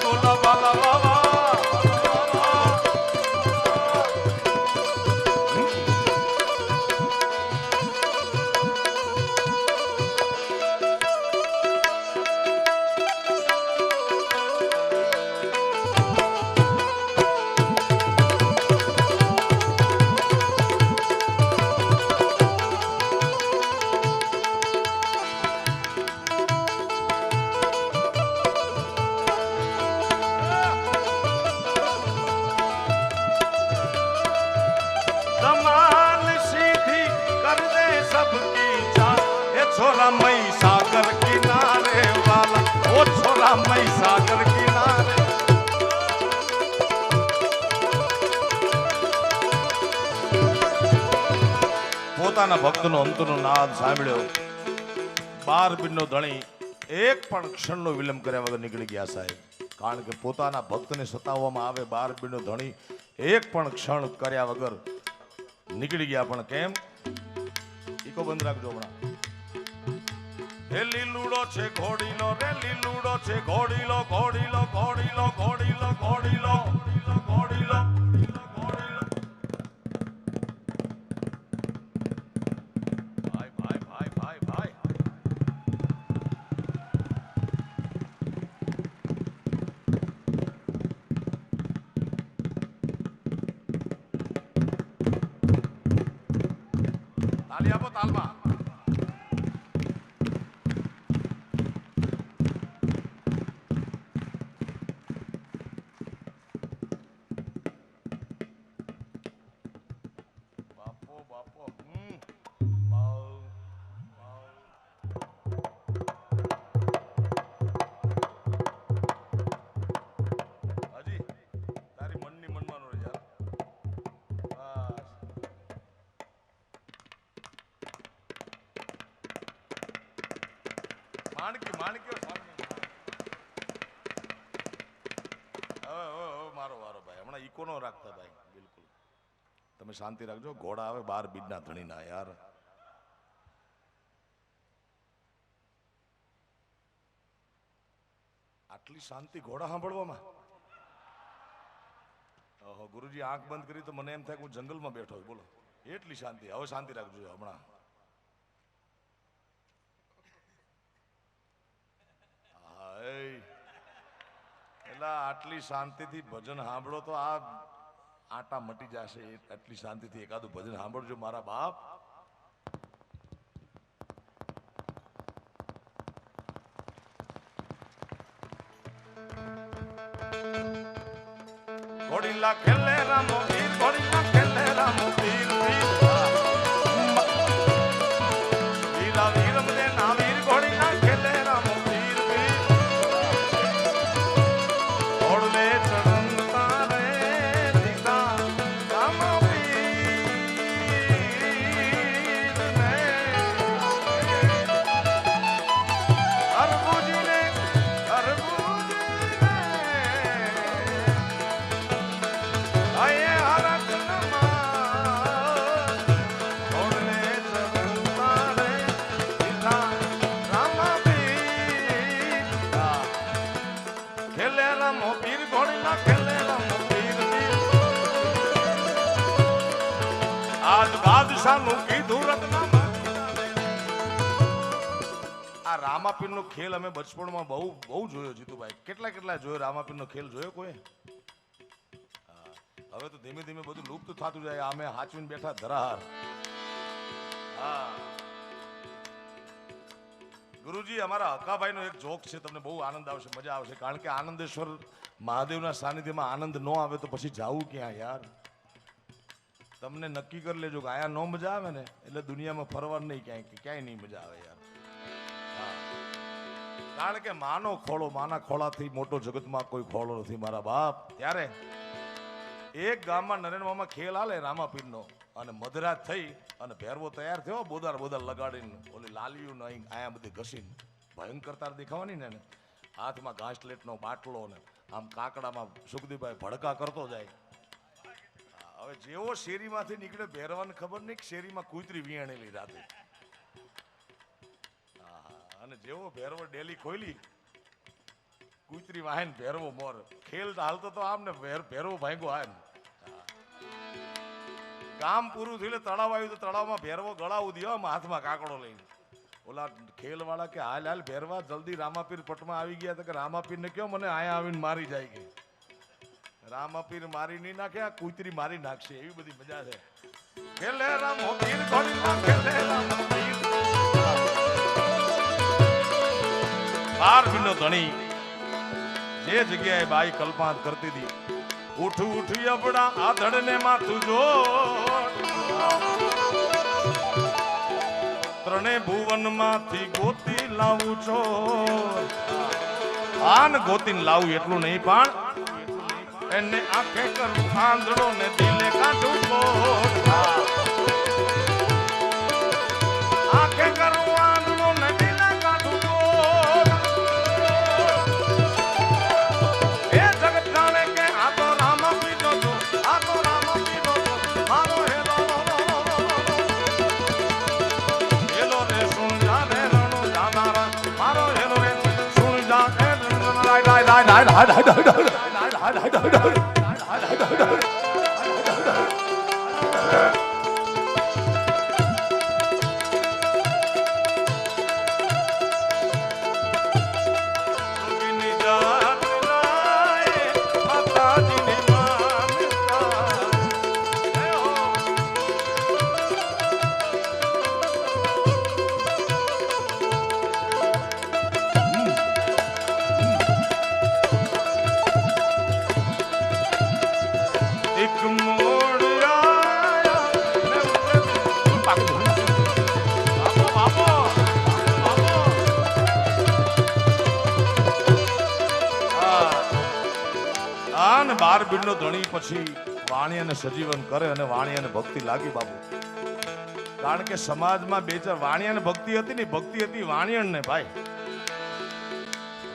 बोला बाला बाबा छोरा मई सागर किनारे वाला ओ छोरा मई सागर किनारे પોતાના ભક્તનો અંતનો નાદ સાંભળ્યો 12 બીનો ધણી એક પણ ક્ષણનો વિલંબ કર્યા વગર નીકળી ગયા સાહેબ કારણ કે પોતાના ભક્તને સતાવવામાં આવે 12 બીનો ધણી એક પણ ક્ષણ કર્યા વગર નીકળી ગયા પણ કેમ ઈકો બંધ રાખજો હમણાં એ લીલુડો છે ઘોડીલો રે લીલુડો છે ઘોડીલો ઘોડીલો ઘોડીલો ઘોડીલો ઘોડીલો ઘોડીલો ભાઈ ભાઈ ભાઈ ભાઈ ભાઈ તાલી આપો તાલમાં માણકી માણકી મારો વારો ભાઈ હમણાં ઈકો નો રાખતા ભાઈ બિલકુલ તમે શાંતિ રાખજો ઘોડા આવે 12 બીજના ધણીના યાર આ આટલી શાંતિ ઘોડા સાંભળવામાં. ઓહો ગુરુજી આંખ બંધ કરી તો મને એમ થાય કે હું જંગલમાં બેઠો હોય. બોલો એટલી શાંતિ. હવે શાંતિ રાખજો હમણાં. એટલે આટલી શાંતિથી ભજન સાંભળો તો આ આટા મટી જશે. આટલી શાંતિથી એકાદું ભજન સાંભળજો મારા બાપ. ઘોડીલા ખેલે રામો પીર, ઘોડીલા ખેલે રામો પીર, વીરા વીર મને ના વીર, ઘોડીલા ખેલે રામો પીર, ઘોડલે ચડતા રે દીદા રામો પીર ને અરબુજી ને રામાપીર નો ખેલ અમે બચપણમાં બહુ જોયો. જીતુભાઈ કેટલા જોયો રામાપીર નો ખેલ જોયો કોઈ? હવે તો ધીમે ધીમે બધું લુપ્ત થતું જાય. અમે હાચવીને બેઠા ધરાહાર. હા ગુરુજી અમારા હકાભાઈ નો એક જોક છે, તમને બહુ આનંદ આવશે, મજા આવશે. કારણ કે આનંદેશ્વર મહાદેવના સાનિધ્યમાં આનંદ ન આવે તો પછી જાવું ક્યાં યાર? તમને નક્કી કરી લેજો કે આયા નો મજા આવે ને એટલે દુનિયામાં ફરવા નહીં, ક્યાંય નહીં મજા આવે યાર. કારણ કે માનો ખોળો, માના ખોળાથી મોટો જગતમાં કોઈ ખોળો નથી મારા બાપ. ત્યારે એક ગામમાં નરેન્દ્ર મામા ખેલ આલે રામાપીરનો, અને મધરાત થઈ અને ભેરવો તૈયાર થયો, બોદાર લગાડીને ઓલી લાલિયું ને આયા બધી ઘસીને ભયંકરતા દેખાવાની ને હાથમાં ઘાસલેટનો બાટલો ને આમ કાકડામાં સુખદીભાઈ ભડકા કરતો જાય. હવે જેવો શેરીમાંથી નીકળે ભેરવાને ખબર નહીં કે શેરીમાં કૂતરી વિયાણેલી રાતે. અને જેવો ભેરવો ડેલી ખોલી કૂતરી વાહન ભેરવો મોર ખેલ હાલતો તો આમ ને ભેરવો ભાંગો આમ. કામ પૂરું થયું એટલે તળાવ આવ્યું તો તળાવમાં ભેરવો ગળાવું દો હાથમાં કાકડો લઈને. ઓલા ખેલ વાળા કે હાલ ભેરવા જલ્દી રામાપીર પટમાં આવી ગયા. તો કે રામાપીર ને કયો મને આયા આવીને મારી જાય કે. રામાપીર મારી નહીં નાખે, આ કૂતરી મારી નાખશે. એવી બધી મજા છે. ખેલે રામાપીર ખેલે રામાપીર. બાર બિનો ધણી જે જગ્યાએ બાઈ કલ્પાંત કરતી હતી, ઉઠ અબડા આધડ ને માથું જો, ત્રણે ભુવન માંથી ગોતી લાવું છો. આન ગોતીને લાવું એટલું નહીં, પણ એને આંખે કરું આંધળો ને દિલે કાઢું કોટ. આંખે કરું આંધળો ને દિલે કાઢું કોટ. એ જગત જાણે કે આ તો રામાપીરનો છો, આ તો રામાપીરનો છો. મારો હેલો હેલો રે સુન જા રે રણો જાનારા. મારો હેલો રે સુન જા રે રણો બાર બીડનો ધણી પછી વાણિયાને સજીવન કરે અને વાણિયાને ભક્તિ લાગી બાપુ. કારણ કે સમાજમાં બે ચાર વાણિયાને ભક્તિ હતી ને, ભક્તિ હતી વાણિયણને ભાઈ.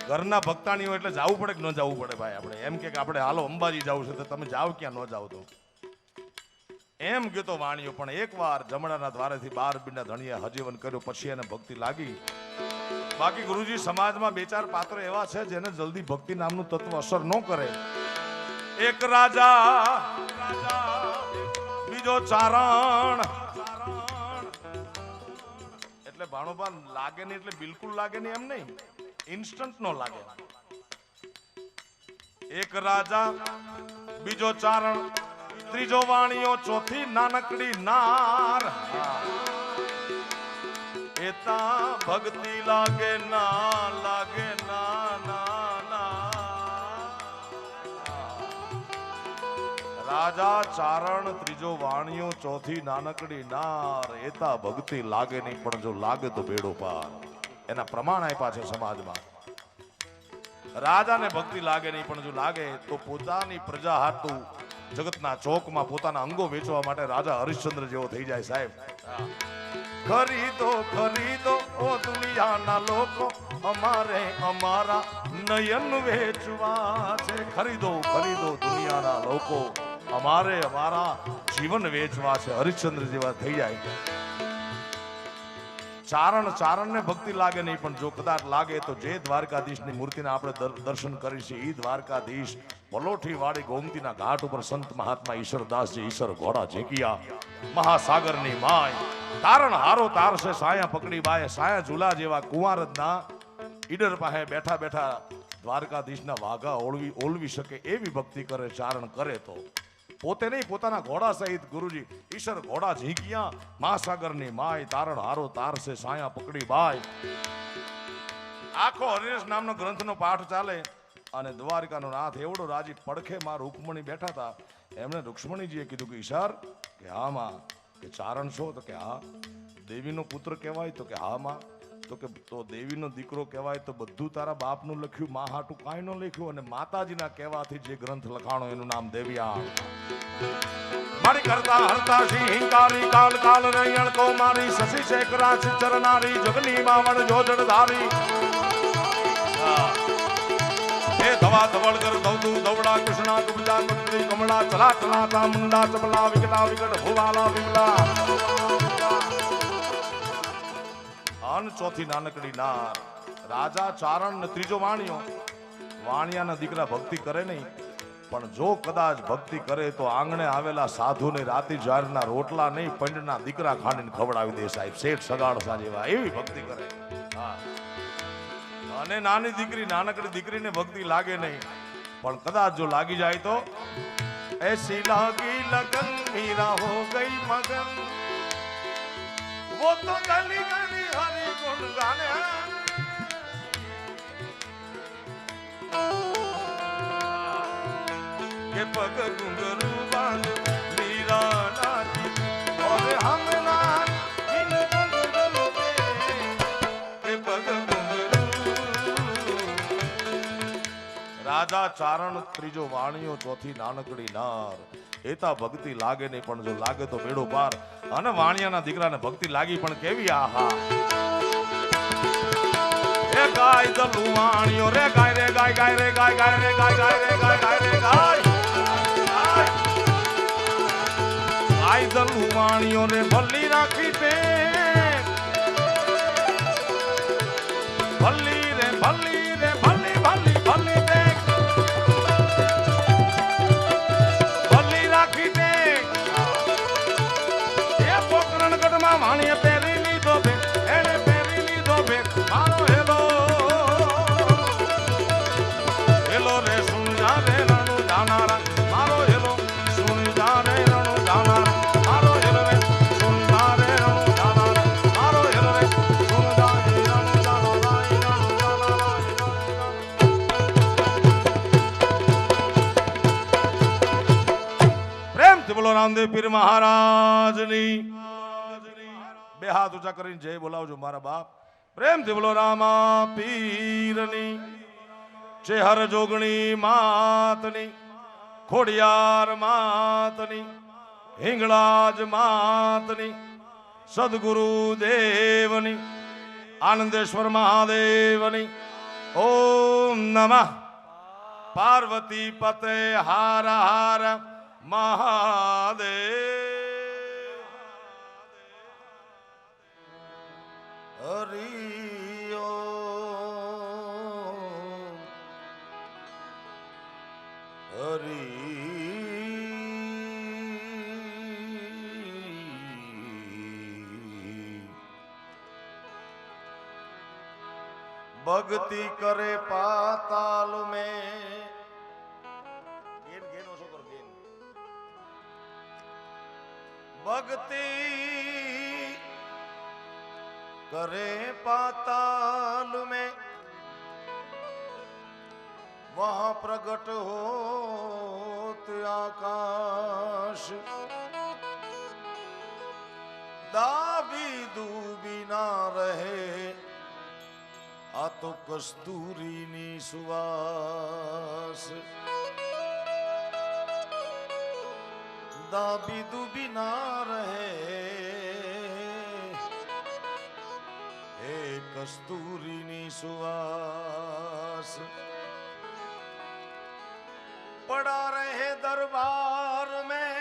ઘરના ભક્તાણીઓ એટલે જવું પડે કે ન જવું પડે ભાઈ? આપણે એમ કે આપણે હાલો અંબાજી જવું છે તો તમે જાઓ ક્યાં ન જાવ તો એમ કહેતો વાણિયો. પણ એકવાર જમણાના દ્વારેથી બાર બીડના ધણીએ હજીવન કર્યું પછી એને ભક્તિ લાગી બાકી ગુરુજી સમાજમાં બે ચાર પાત્રો એવા છે જેને જલ્દી ભક્તિ નામનું તત્વ અસર ન કરે. એક રાજા, બીજો ચારણ. એટલે ભાણોબા લાગે નહીં એટલે બિલકુલ લાગે નહીં એમ નહીં, ઇન્સ્ટન્ટ નો લાગે. એક રાજા, બીજો ચારણ, ત્રીજો વાણીઓ, ચોથી નાનકડી નાર. એતા ભક્તિ લાગે ના લાગે ના ના ના. રાજા, ચારણ, ત્રીજો વાણીઓ, ચોથી નાનકડી નાર. એતા ભક્તિ લાગે નહીં, પણ જો લાગે તો બેડો પાર. એના પ્રમાણ આપ્યા છે સમાજમાં. રાજાને ભક્તિ લાગે નહીં, પણ જો લાગે તો પોતાની પ્રજા હાટુ જગતના ચોકમાં પોતાના અંગો વેચવા માટે રાજા હરિશ્ચંદ્ર જેવો થઈ જાય સાહેબ. ખરીદો ખરીદો ઓ દુનિયાના લોકો, અમારે અમારા નયન વેચવા છે. ખરીદો ખરીદો દુનિયાના લોકો, અમારે અમારા જીવન વેચવા છે. હરિશ્ચંદ્ર જેવા થઈ જાય. ચારણ, ચારણને ભક્તિ લાગે નહીં, પણ જો કદાચ લાગે તો જે દ્વારકાધીશની મૂર્તિને આપણે દર્શન કરીશું એ દ્વારકાધીશ પલોઠી વાળી ગોમતીના ઘાટ ઉપર સંત મહાત્મા ઈશ્વરદાસજી ઈશ્વર ઘોડા ઝીંકિયા મહાસાગરની માય તારણ હારો તારશે સાયા પકડી બાય. સાયા ઝૂલા જેવા કુંવારજના ઈડર પાસે બેઠા બેઠા દ્વારકાધીશના વાઘા ઓલવી શકે એવી ભક્તિ કરે ચારણ કરે તો. પોતે નહીં, પોતાના ઘોડા સહિત ગુરુજી ઈશ્વર ઘોડા ઝીંકિયા મહાસાગરની માય તારણ હારો તારશે સાયા પકડી બાય. આખો હરિરસ નામનો ગ્રંથનો પાઠ ચાલે અને દ્વારકાનો નાથ એવડો રાજી પડખે માં રૂકમણી બેઠા હતા. એમણે રૂક્ષ્મણીજીએ કીધું કે ઈશાર કે હા માં, કે ચારણ છો તો કે હા. દેવીનો પુત્ર કહેવાય તો કે હા માં. તો કે તો દેવીનો દીકરો કહેવાય તો બધું તારા બાપનું લખ્યું, મા હાટું કાંઈ ન લખ્યું, અને માતાજીના કહેવાથી જે ગ્રંથ લખાણો એનું નામ દેવ્યા. મારી કરતા હરતા સિંહ હિંકારી કાલ કાલ રૈયણ કો મારી શશી શેખરા ચરનારી જગની માવણ જોજડ ધારી. હે ધવા ધવળ કર ધવતું ધવડા કૃષ્ણા કુબજા કુંડલી કમળા ચલા ચલા તા મુંડા ચપલા વિકટા વિકટ ભુવાલા વિમલા. અન ચોથી નાનકડી નાર. રાજા, ચારણ ને ત્રીજો વાણિયો. વાણિયાના દીકરા ભક્તિ કરે નહીં, પણ જો કદાચ ભક્તિ કરે તો આંગણે આવેલા સાધુને રાતી જારના રોટલા નહીં પંડના દીકરા ખાંડીને ખવડાવી દે સાહેબ. શેઠ સગાડસા જેવા એવી ભક્તિ કરે. હા. અને નાની દીકરી, નાનકડી દીકરીને ભક્તિ લાગે નહીં, પણ કદાચ જો લાગી જાય તો એસી લાગી લગન મીરા હો ગઈ મગન, वो तो गली गली हरि गुण गाने. के पग घुंघरू बांध मीरा नाची और हम नाच इन घुंघरू पे. के पग घुंघरू. राजा, चारण, ત્રીજો વાણિયો, ચોથી નાનકડી નાર. એતા ભક્તિ લાગે નહીં, પણ જો લાગે તો બેડો પાર. અને વાણિયાના દીકરાને ભક્તિ લાગી પણ કેવી. આહા. રે ગાય દલુ વાણિયો રે ગાય રે ગાય ગાય રે ગાય ગાય રે ગાય ગાય રે ગાય ગાય રે ગાય. ગાય દલુ વાણિયો રે ભલ્લી રાખી તે, ભલ્લી રે ભલ્લી રે ભલ્લી ભલ્લી ભલ્લી તે. વાણીએ પહેરી લીધો ભે, એને પહેરી લીધો ભે મારો હેલો. હેલો રે સુન જા રે રણુ જાનારા મારો હેલો. સુન જા રે રણુ જાનારા મારો હેલો રે. સુન જા રે રણુ જાનારા મારો હેલો રે. સુન જા રે રણુ જાનારા. પ્રેમથી બોલો રામદેવ પીર મહારાજની. બે હાથ ઊંચા કરીને જય બોલાવજો મારા બાપ. પ્રેમથી બોલો રામા પીરની. ચેહર જોગણી માતની, ખોડિયાર માતની, હિંગળાજ માતની, સદગુરુ દેવની, આનંદેશ્વર મહાદેવની. ઓમ નમઃ પાર્વતી પતે હાર હાર મહાદેવ. હરિ भक्ति करे पाताल में गेन गेन ओछो करो गेन भक्ति करे पाताल में वहां प्रकट होत आकाश दाबी दूबी ना रहे आ तो कस्तूरी नी सुवास दाबी दूबी ना रहे हे कस्तूरी नी सुवास पड़ा रहे दरबार में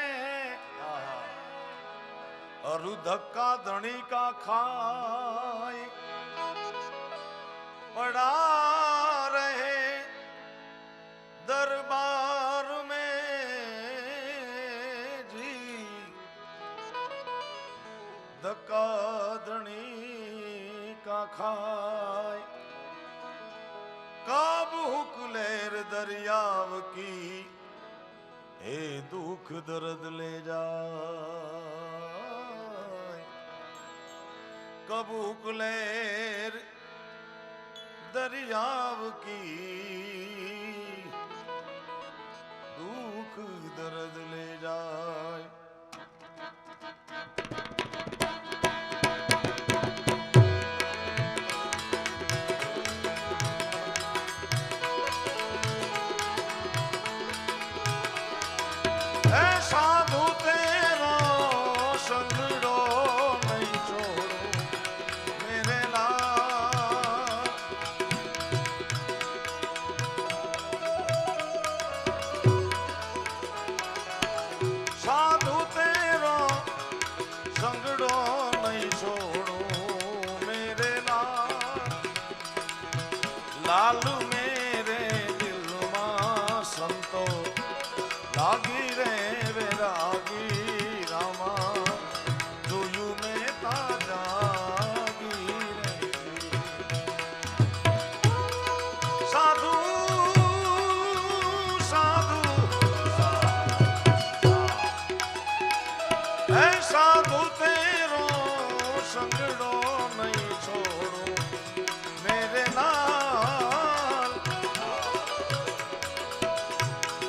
और धक्का धनी का खाए पड़ा रहे दरबार में जी धक्का धनी का खाए काबू हुकलेर दरियाव की हे दुख दर्द ले जाए कबू हुकलेर दरियाव की दुख दर्द ले जाए साधु तेरा संगड़ो नहीं छोड़ो मेरे लाल साधु तेरा संगड़ो नहीं छोड़ो मेरे लाल मेरे दिल मां संतो लागी रे वैरागी रामा जोयू में ताजागी रे साधु साधु है साधु तेरो संगड़ो नहीं छोड़ो मेरे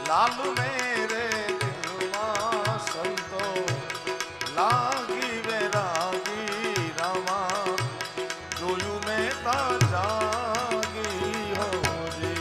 लाल मेरे दिल मां संतो लागी वैरागी रामा जोयू में ताजागी हो जी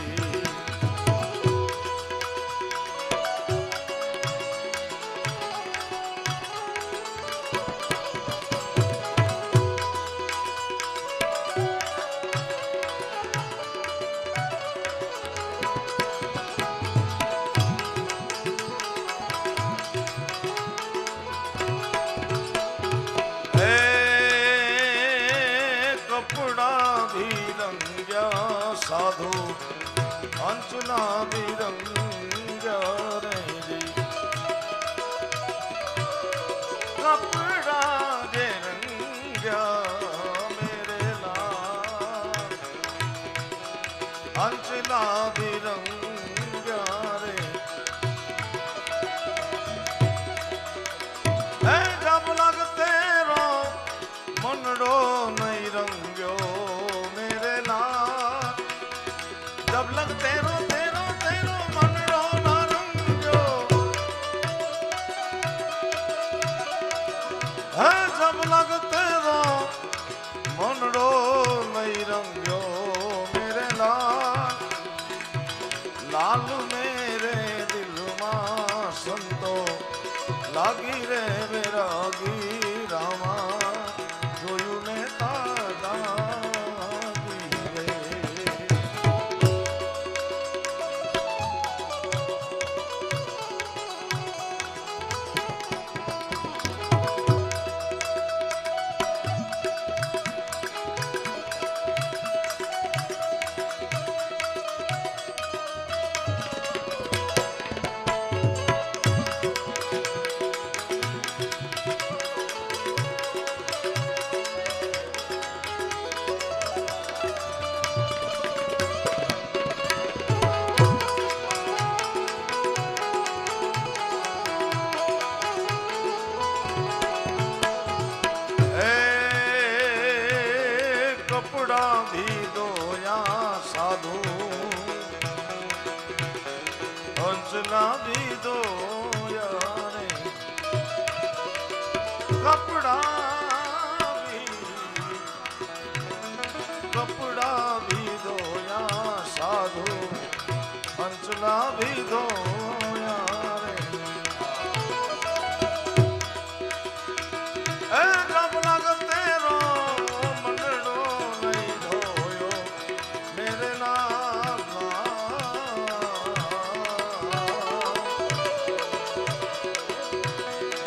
साधु अंचना भी रंगा रे जी कपड़ा जे रंगा मेरे लाल अंचना भी रंगा रे है जब लगते रो मनड़ो नहीं रंग्यो मेरे लाल जब लग तेरो तेरो तेरो मनड़ो ना रंग्यो है जब लग तेरो मनड़ो नहीं रंग्यो मेरे लाल मेरे दिल मां संतो लागी रे वैरागी रामा जोयू में ताजागी रे साधु अंचला भी दो यारे कपड़ा भी दो या साधु अंचला भी दो यारे ए जब लग तेरो मंडलो नहीं धोयो मेरे नाम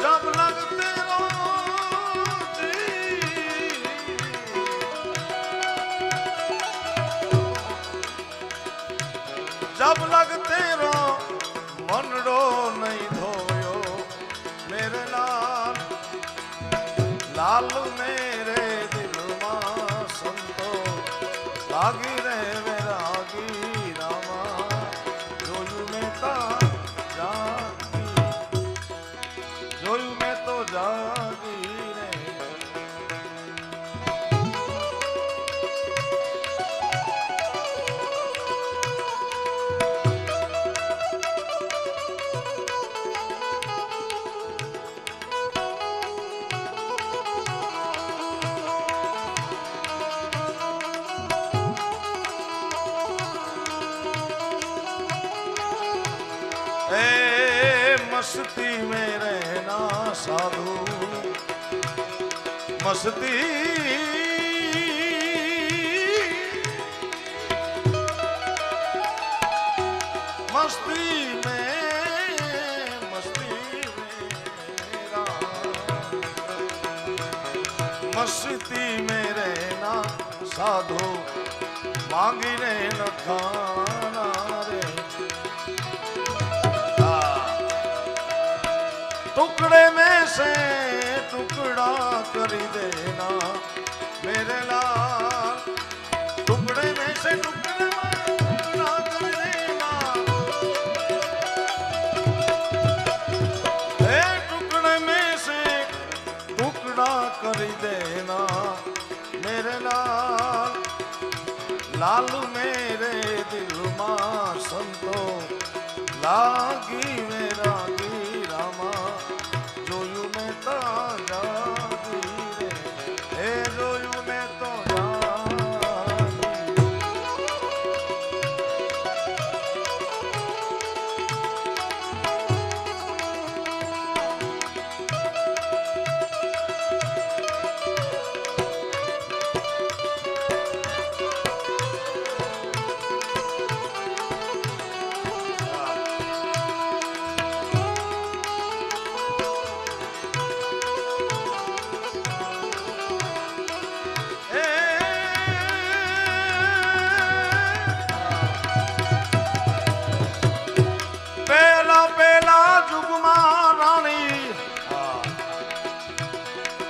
जब लग तेरो जब लग तेरो मनड़ो नहीं धोयो मेरे लाल लाल मेरे दिल मां संतो लागी रे वैरागी रामा जोयू में ता जागी जोयू में तो जागी रे मस्ती में रहना साधु मस्ती मस्ती मेरा मस्ती में रहना साधु मांगी रे न खाना रे टुकड़े में से टुकड़ा कर देना मेरे लाल टुकड़े में से टुकड़ा कर देना टुकड़े में से टुकड़ा कर देना मेरे लाल लालू मेरे दिल मां संतो लागी मेरा रामा जोयू में तो जागी रे हे जोयू में तो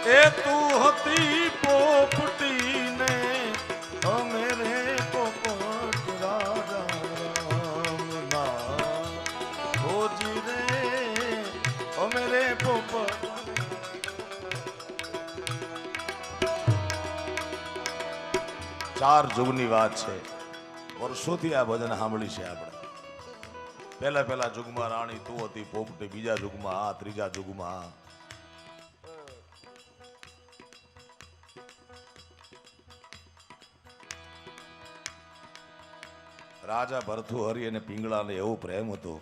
ए तू हती पोपटी ने ओ मेरे पोपट राजा राम ना हो जी रे ओ मेरे पोपट चार जुगनी વાત છે વર્ષોથી આ ભજન સાંભળી છે આપણે પહેલા જુગમાં રાણી તું હતી પોપટી બીજા જુગમાં આ ત્રીજા જુગમાં આ રાજા ભરથુહરી અને પિંગળાને એવો પ્રેમ હતો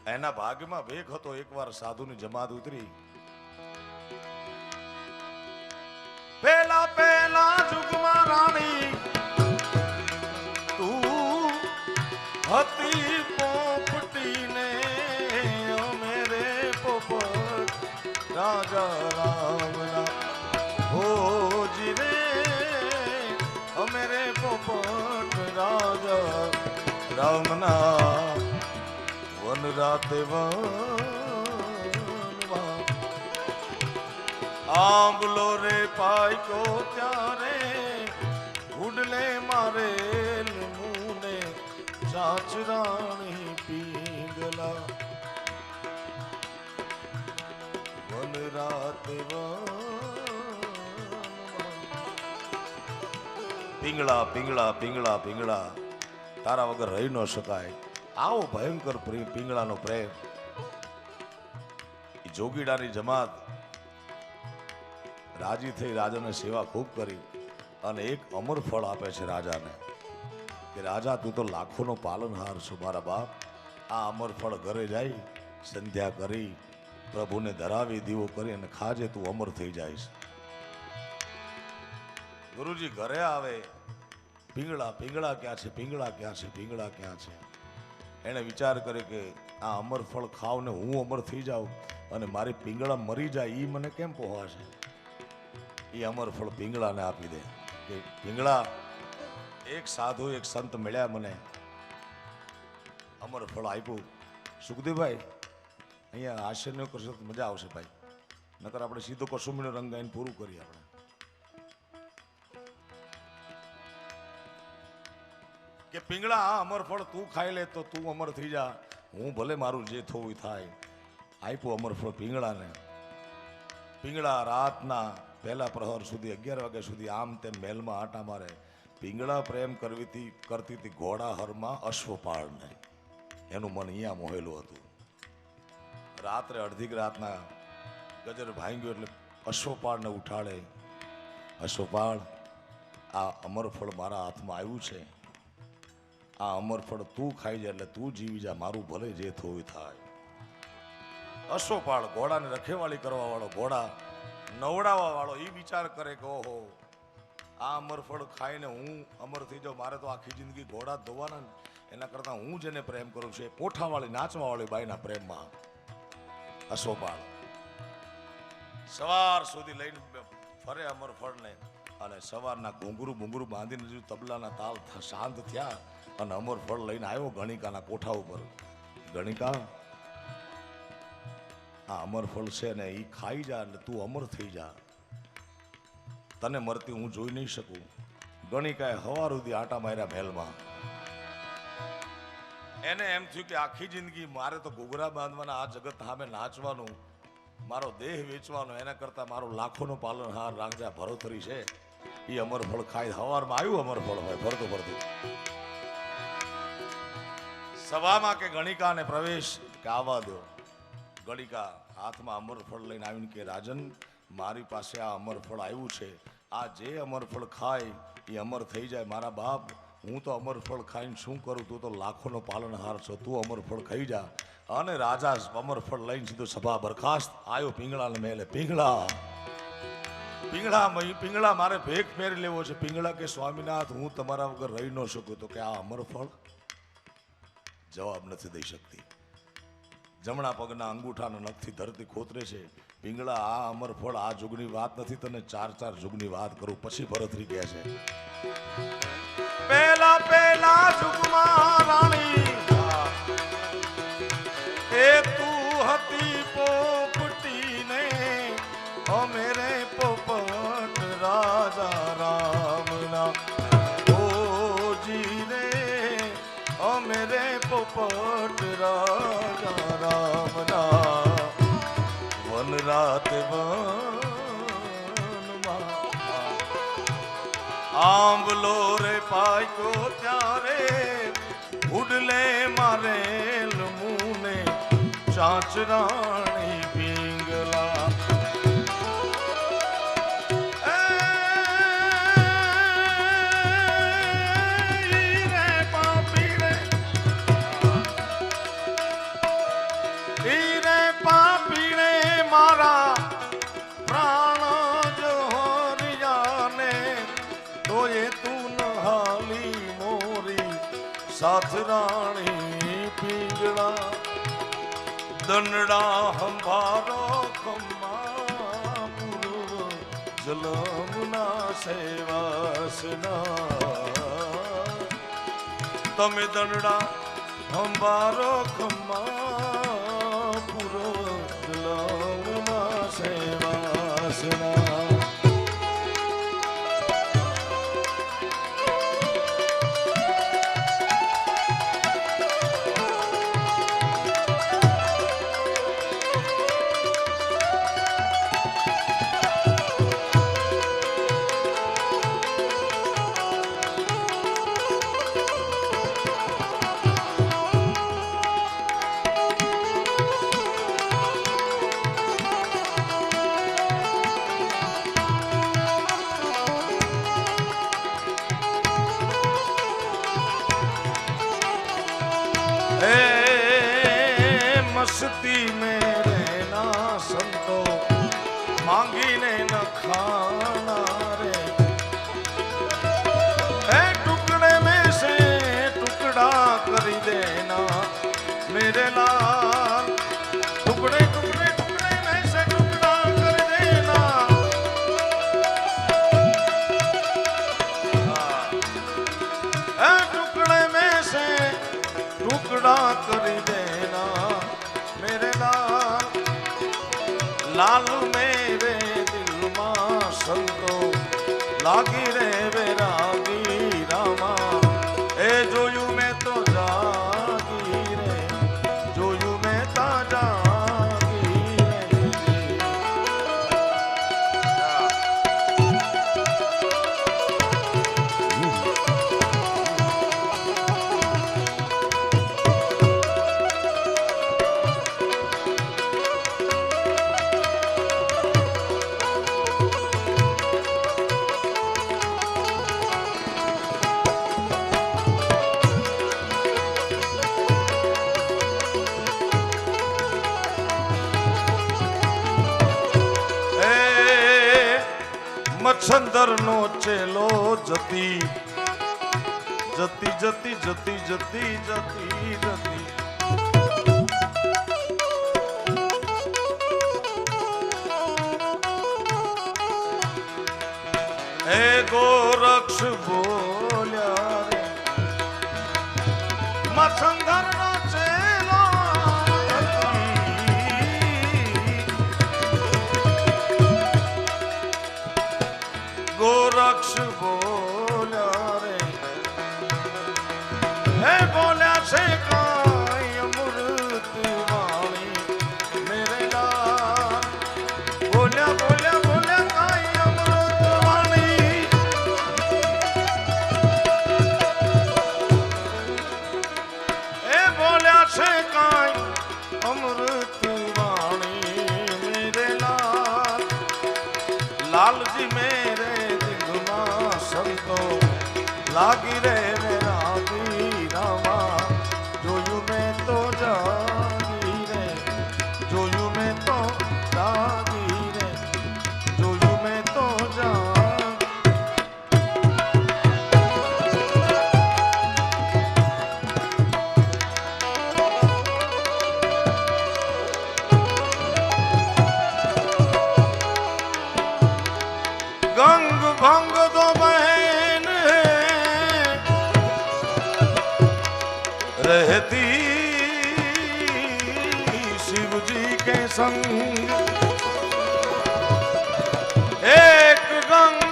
એના ભાગ્યમાં વેગ હતો એકવાર સાધુની જમાત ઉતરી પહેલા જુગમાં રાણી તું હતી પોપટીને મેરે પોપટ રાજા રામના હો જી રે મેરે પોપટ રાજા રામના વન રાતે વનવા આંબલો રે પાઈકો ત્યારે ઉડલે મારે મુને ચાચરાણી પીંગલા વન રાતે પિંગળા પિંગળા પિંગળા પિંગળા તારા વગર રહી ન શકાય. આવો ભયંકર પિંગળાનો પ્રેમ. જોગીડાની જમાત રાજી થઈ રાજાને સેવા ખૂબ કરી અને એક અમર ફળ આપે છે રાજાને કે રાજા તું તો લાખોનો પાલનહાર છો મારા બાપ. આ અમર ફળ ઘરે જાય સંધ્યા કરી પ્રભુને ધરાવી દીવો કરી અને ખાજે તું અમર થઈ જઈશ. ગુરુજી ઘરે આવે પિંગળા પિંગળા ક્યાં છે પિંગળા ક્યાં છે પિંગળા ક્યાં છે. એણે વિચાર કર્યો કે આ અમર ફળ ખાવ ને હું અમર થઈ જાઉં અને મારી પિંગળા મરી જાય એ મને કેમ પહોંચશે. એ અમર ફળ પિંગળાને આપી દે કે પિંગળા એક સાધુ એક સંત મળ્યા મને અમર ફળ આપ્યું. સુખદેવભાઈ અહીંયા આશ્ચર્ય કરશો તો મજા આવશે ભાઈ, નકર આપણે સીધો કસુંબીનો રંગ ગાઈને પૂરું કરીએ. આપણે કે પિંગળા આ અમર ફળ તું ખાઈ લે તો તું અમર થઈ જા, હું ભલે મારું જે થવું થાય. આપ્યું અમર ફળ પિંગળાને. પિંગળા રાતના પહેલા પ્રહર સુધી 11 વાગ્યા સુધી આમ તેમ મહેલમાં આટા મારે. પિંગળા પ્રેમ કરતી હતી ઘોડા હરમાં અશ્વપાળને. એનું મન અહીંયા મોહેલું હતું. રાત્રે અડધી રાતના ગજર ભાંગ્યો એટલે અશ્વપાળને ઉઠાડે. અશ્વપાળ આ અમરફળ મારા હાથમાં આવ્યું છે, આ અમરફળ તું ખાઈ જાય એટલે તું જીવી જા, મારું ભલે જે થવું થાય. અશ્વપાળ ઘોડાને રખેવાળી કરવા વાળો, ઘોડા નવડાવવા વાળો એ વિચાર કરે કે ઓહો આ અમરફળ ખાઈને હું અમર થઈ જાઉં, મારે તો આખી જિંદગી ઘોડા ધોવાના ને એના કરતા હું જેને પ્રેમ કરું છું એ પોઠાવાળી નાચવાવાળી બાઈના પ્રેમમાં. અશ્વપાળ સવાર સુધી લઈને ફરે અમરફળને અને સવારના ઘૂંઘરું બાંધીને જો તબલાના તાલ શાંત થયા અને અમરફળ લઈને આવ્યો ગણિકાના કોઠા ઉપર. ગણિકા આ અમરફળ છે ને એ ખાઈ જા એટલે તું અમર થઈ જા, તને મરતી હું જોઈ નહીં શકું. ગણિકાએ હવાર સુધી આટા માર્યા મહેલમાં. એને એમ થયું કે આખી જિંદગી મારે તો ઘૂઘરા બાંધવાના, આ જગત સામે નાચવાનું, મારો દેહ વેચવાનો, એના કરતા મારો લાખોનો પાલનહાર રાજા ભરોતરી છે એ અમરફળ ખાઈ. હવારમાં આવ્યું અમરફળ હોય ફરતું ફરતું સભામાં કે ગણિકાને પ્રવેશ કે આવવા દો. ગણિકા હાથમાં અમરફળ લઈને આવીને કે રાજન મારી પાસે આ અમરફળ આવ્યું છે, આ જે અમરફળ ખાય એ અમર થઈ જાય. મારા બાપ હું તો અમરફળ ખાઈને શું કરું, તું તો લાખોનો પાલનહાર છો, તું અમરફળ ખાઈ જા. અને રાજા અમરફળ લઈને સીધો સભા બરખાસ્ત આવ્યો પિંગળાને મેલે. પિંગળા મારે ભેખ ફેરી લેવો છે. પિંગળા કે સ્વામીનાથ હું તમારા વગર રહી ન શકું. તો કે આ અમરફળ જવાબ નથી દઈ શકતી. જમણા પગના અંગૂઠાના નખથી ધરતી ખોતરે છે. પિંગળા આ અમરફળ આ જુગની વાત નથી, તને 4 જુગની વાત કરું. પછી ભરતરી કહે છે પેલા જુગમાં રાણી એ તું હતી પોપટીને અમેરે પોપટ રાજા રામના. ઓજી રે અમેરે પોપટ રાજા રામના. વન રાત વનમાં આંબલો રે પાક્યો ત્યારે ઉડલે મારે મુને ચાંચરાણી પિંગલા. સાથરાણી પિંગળા દંડા હંભારો ખમ્મા પૂર્વ જલમના સેવાસના. તમે દંડા હંભારો ખમ્મા પૂર્વ જલમના સેવાસના. मांगीने न खाना रे ए टुकड़े में से टुकड़ा कर देना मेरे लाल टुकड़े टुकड़े टुकड़े में से टुकड़ा कर देना ए टुकड़े में से टुकड़ा कर देना मेरे लाल लाल मेरे दिल मां संतो लागी रे बेरागी रामा ए जोयू में तो जागी रे जोयू में ता जागी रे मच्छंदर नो चेलो जती जती जती जती जती जती जती ए गोरक्ष बोल्या रे मच्छंदर नो चेलो गोरक्ष बोल्या रे हे बोल्या से काई अमृत वाणी मेरे लाल बोल्या बोल्या बोल्या काई अमृत वाणी हे बोल्या से काई अमृत वाणी मेरे लाल लाल जी मेरे संतो लागी रे मेरा रामा जोयू में तो जागी रे जोयू में तो जागी रे जोयू में तो जागी गंग भंग दो बहन रहती शिव जी के संग एक गंग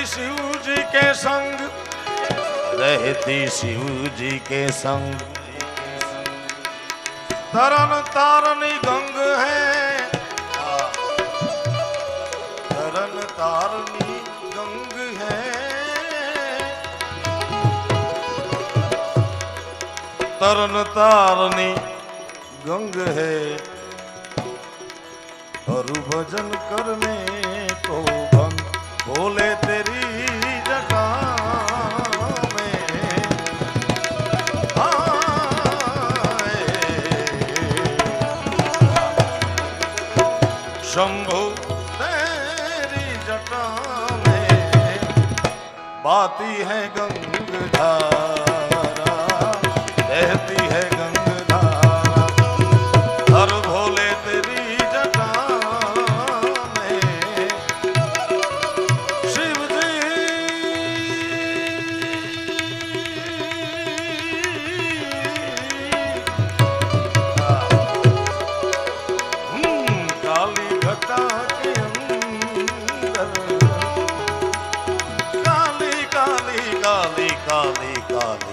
शिव जी के संग रहती शिव जी के संग तरन तारनी गंग है तरन तारनी गंग है तरन तारनी गंग है हरु भजन करने को भंग बोले तेरी जटा में शंभु तेरी जटा में बाती है गंगधारा बहती है गंगधारा हर भोले तेरी जटा काली काली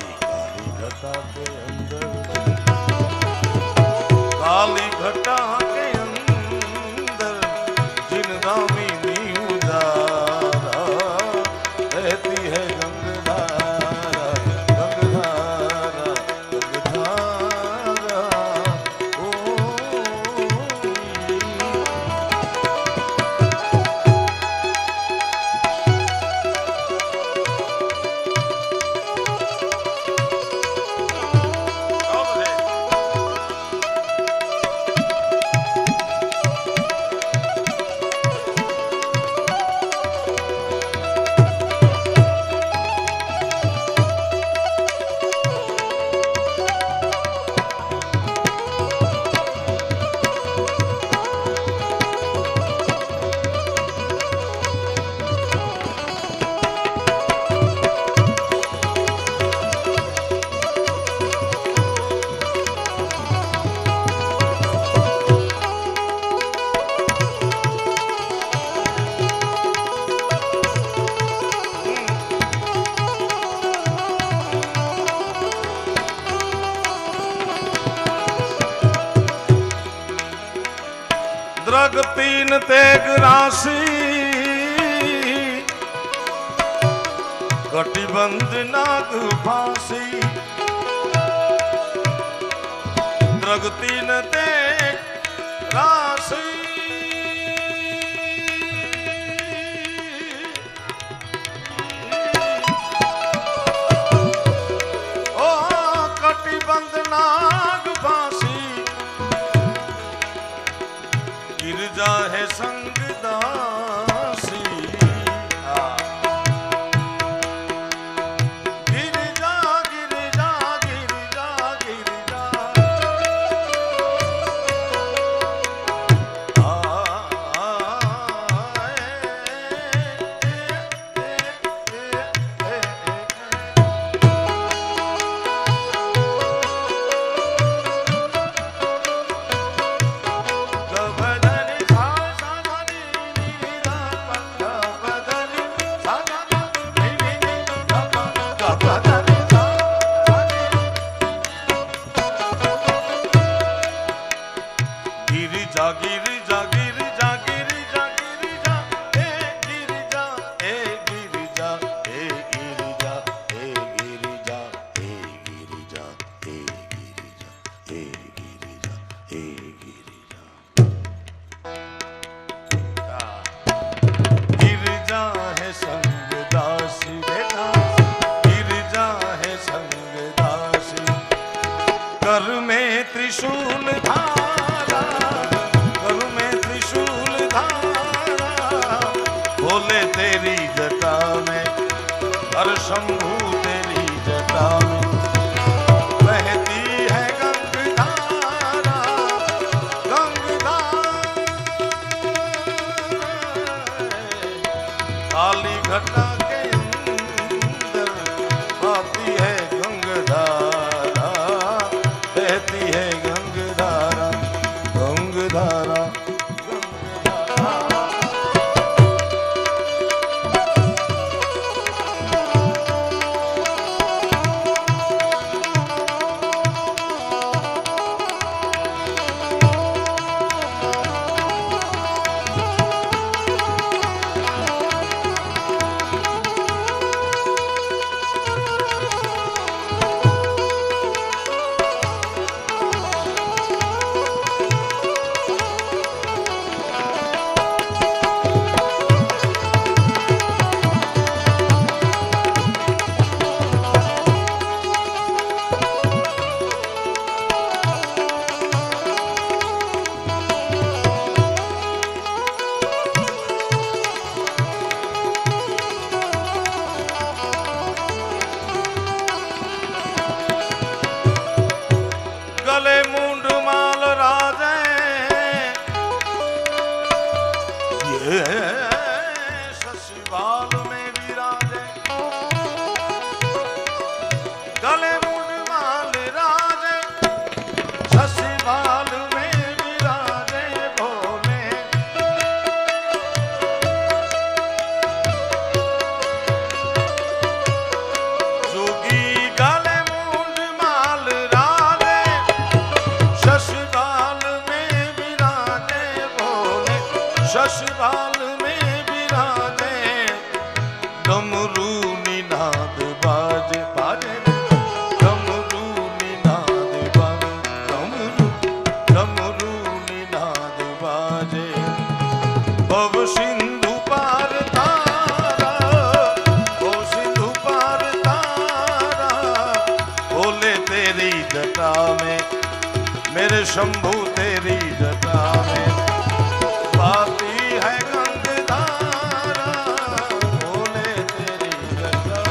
मृग तीन तेग राशि कटिबंध नाग फांसी मृग तीन तेग राशि ओ कटिबंध नाग फांसी गिरजा है संग दासी गिरजा गिरजा गिरजा गिरजा गिरिजा गिरिजा गिरिजा गिरिजा गिरिजा हे गिरिजा हे गिरिजा हे गिरिजा हे गिरिजा हे गिरिजा हे गिरिजा हे गिरिजा हे गिरिजा गिरिजा है संग दासी बेटा गिरिजा है संग दासी कर में त्रिशूल धारा कर में त्रिशूल धारा बोले तेरी जटा में हर शंभू तेरी जटा में बहती है गंगधारा गंगधारा काली घटा के अंदर आती है गंगधारा बहती है गंगधारा गंगधारा गले मुंड माल राजे ये ससुराल में विराजे गले मुंड माल राजे ससुराल में विराजे भोले जोगी गले मुंड माल राजे ससुराल में विराजे भोले ससुराल में विराजे डमरू निनाद बाजे बाजे डमरू निनाद बाजे डमरू निनाद बाजे भव सिंधु पार तारा भव सिंधु पार तारा बोले तेरी जटा में मेरे शंभू तेरी जटा में बाती है गंगधारा बोले तेरी जटा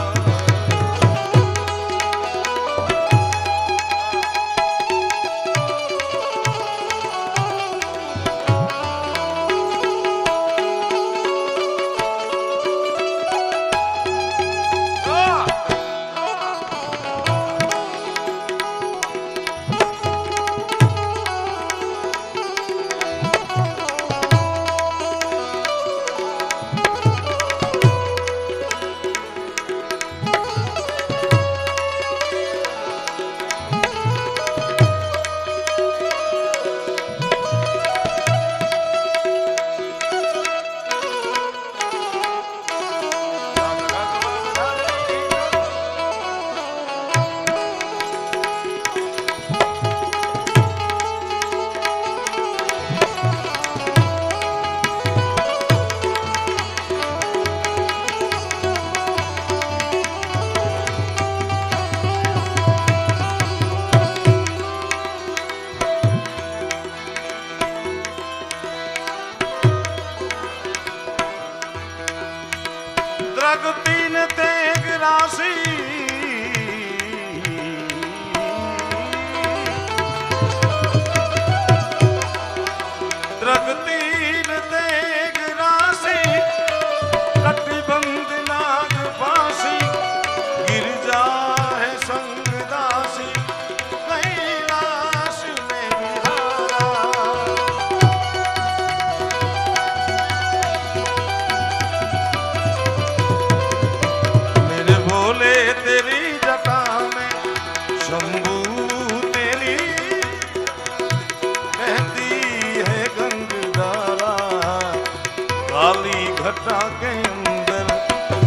घटा के अंदर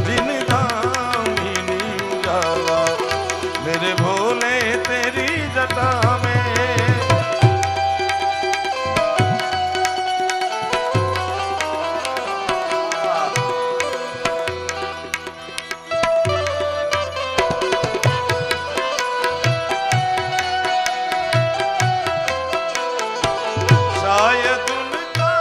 जिन दामिनी उजाला मेरे भोले तेरी जटा में। शायद उनका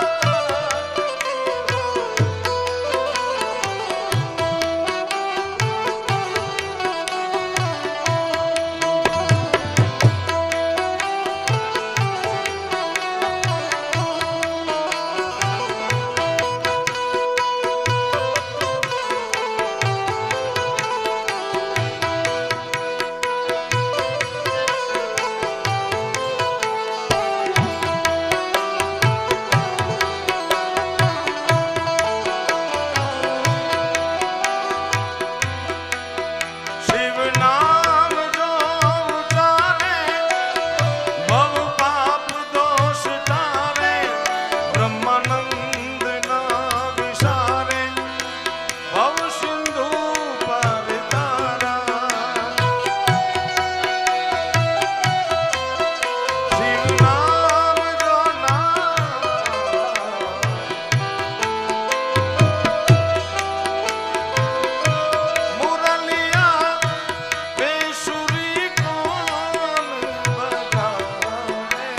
शिव नाम जो उचारे भव पाप दोष तारे ब्रह्मानंद ना विसारे भव सिंधु पर तारा। शिव नाम जो मुरलिया बेसुरी कौन बजावे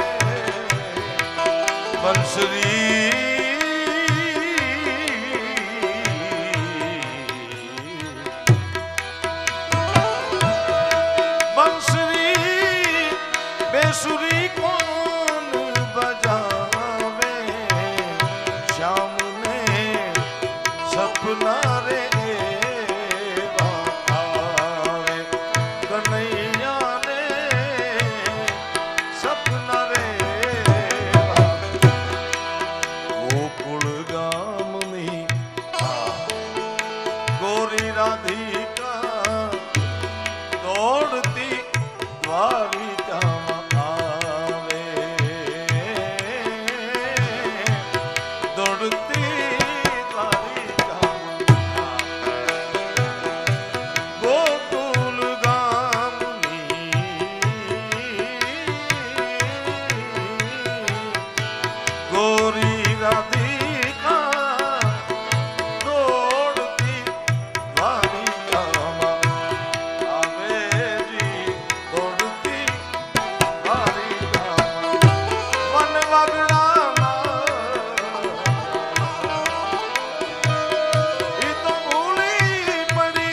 बंसुरी बंसुरी बेसुरी कौन बजावे श्याम ने सपना रे आवे कन्हैया ने सपना रे गोकुल गामनी गोरी राधिका दौड़ती द्वारिका आवे दौड़ती द्वारिका गोकुल गामनी गोरी राधिका दौड़ती द्वारिका आवे जी दौड़ती द्वारिका वन वगड़ा ये तो भूली पड़ी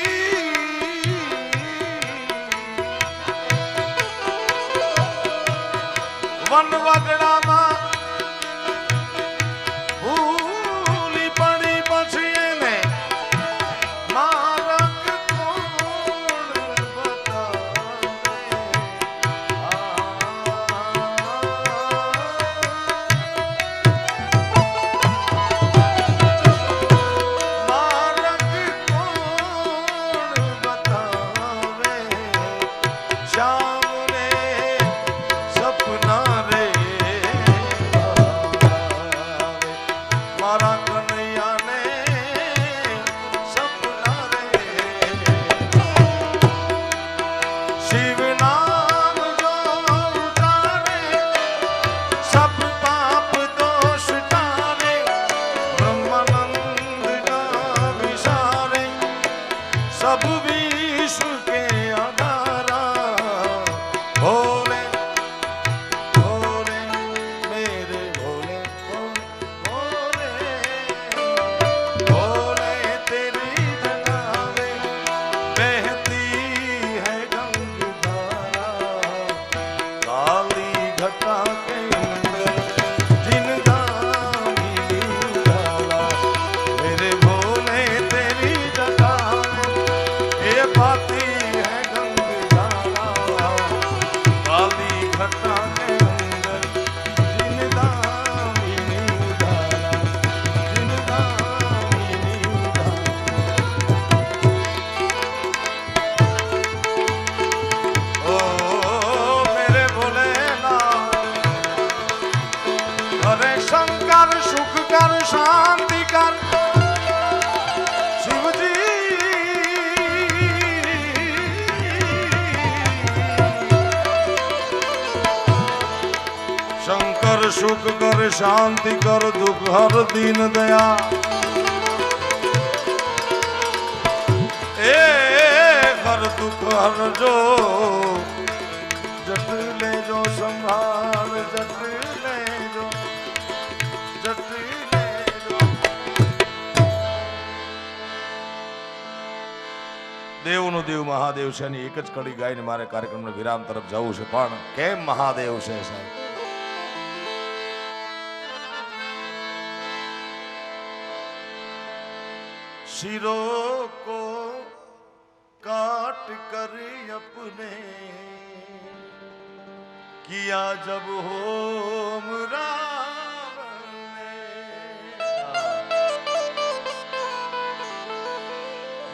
वन वगड़ा भूली पड़ी पछिए ने मारक कौन बतावे मारक कौन बतावे श्याम ने सपना रे आवे मारा कन्हैया ने सपना रे। शिव नाम जो उचारे सब पाप दोष तारे ब्रह्मानंद ना विसारे सब विश्व के आधारा भोले भोले मेरे भोले भोले भोले तेरी जटावे बहती है गंगाधारा काली घटा के अंदर जिन दामिनी उजाला मेरे भोले तेरी जटावे ये पाती है गंगाधारा काली घटा के अंदर जिन दामिनी उजाला जिन दामिनी उजाला। ओ मेरे भोलेनाथ हरे शंकर सुख कर शांति कर सुख कर शांति कर दुख हर दीन दया ए हर दुख हर जो जट ले जो संभाल जट ले जो देवनो देव महादेव છે અને એક જ કડી ગાઈને મારે કાર્યક્રમનો વિરામ તરફ જવું છે પણ કેમ મહાદેવ છે સાહેબ सिरों को काट कर अपने किया जब होम रावण ने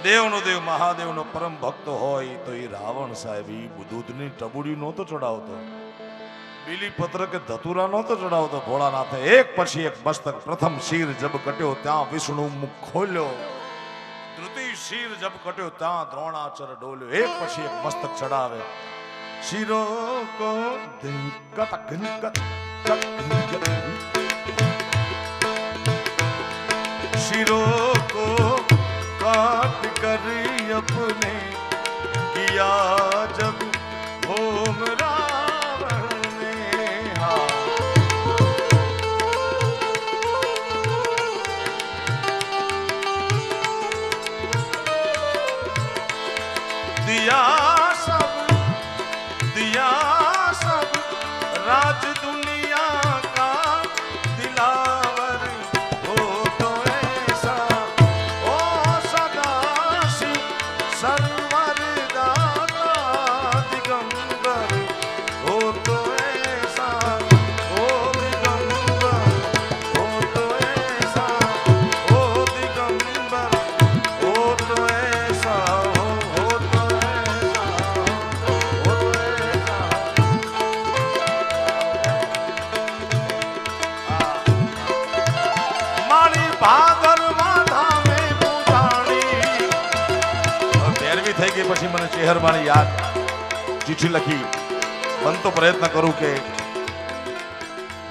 देवनो देव महादेव नो परम भक्त होय तो ये रावण साहेब दूधनी टबुड़ी नहोतो चढ़ावतो बीली पत्र के धतुरा नहोतो चढ़ावतो भोळानाथे एक पछी एक मस्तक प्रथम शीर जब कट्यो त्या विष्णु मुख खोल्यो द्रुति शीर जब कट्यो त्या द्रोणाचर डोल्यो एक पछी एक मस्तक चढ़ावे शीरों को शीरों को काट कर अपने किया जब होम रावण ने दिया सब राज दुनिया का दिलावर हो तो ऐसा ओ सदा शिव सर्वर दाता दिगंबर हो तो ऐसा ओ दिगंबर हो तो ऐसा ओ दिगंबर हो तो ऐसा हो तो ऐसा हो तो ऐसा मारी भादर माथा में पूजाणी થઈ ગઈ પછી મને ચેહરબાની યાદ ચિઠ્ઠી લખી બનતો પ્રયત્ન કરું કે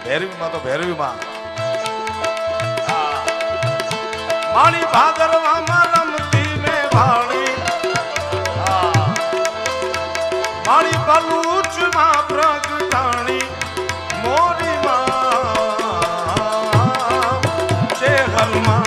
ભૈરવીમાં તો ભૈરવીમાં મારી ભાદરવામાં રમતી મેં ભાળી મારી બલુચમાં પ્રગટાણી મોરી માં ચેહરમાં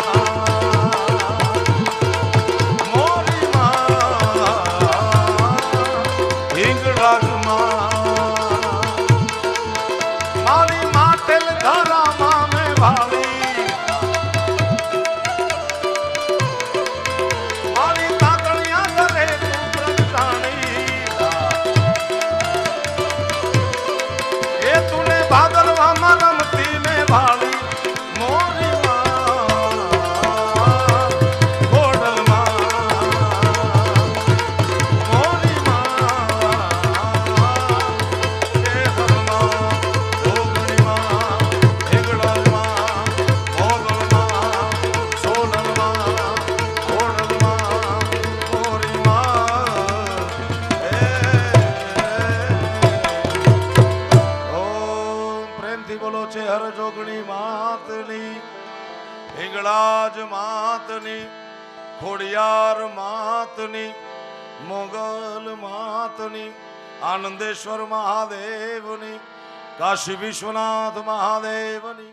हिंगलाज मातनी खोड़ियार मातनी मोगल मातनी आनंदेश्वर महादेवनी काशी विश्वनाथ महादेवनी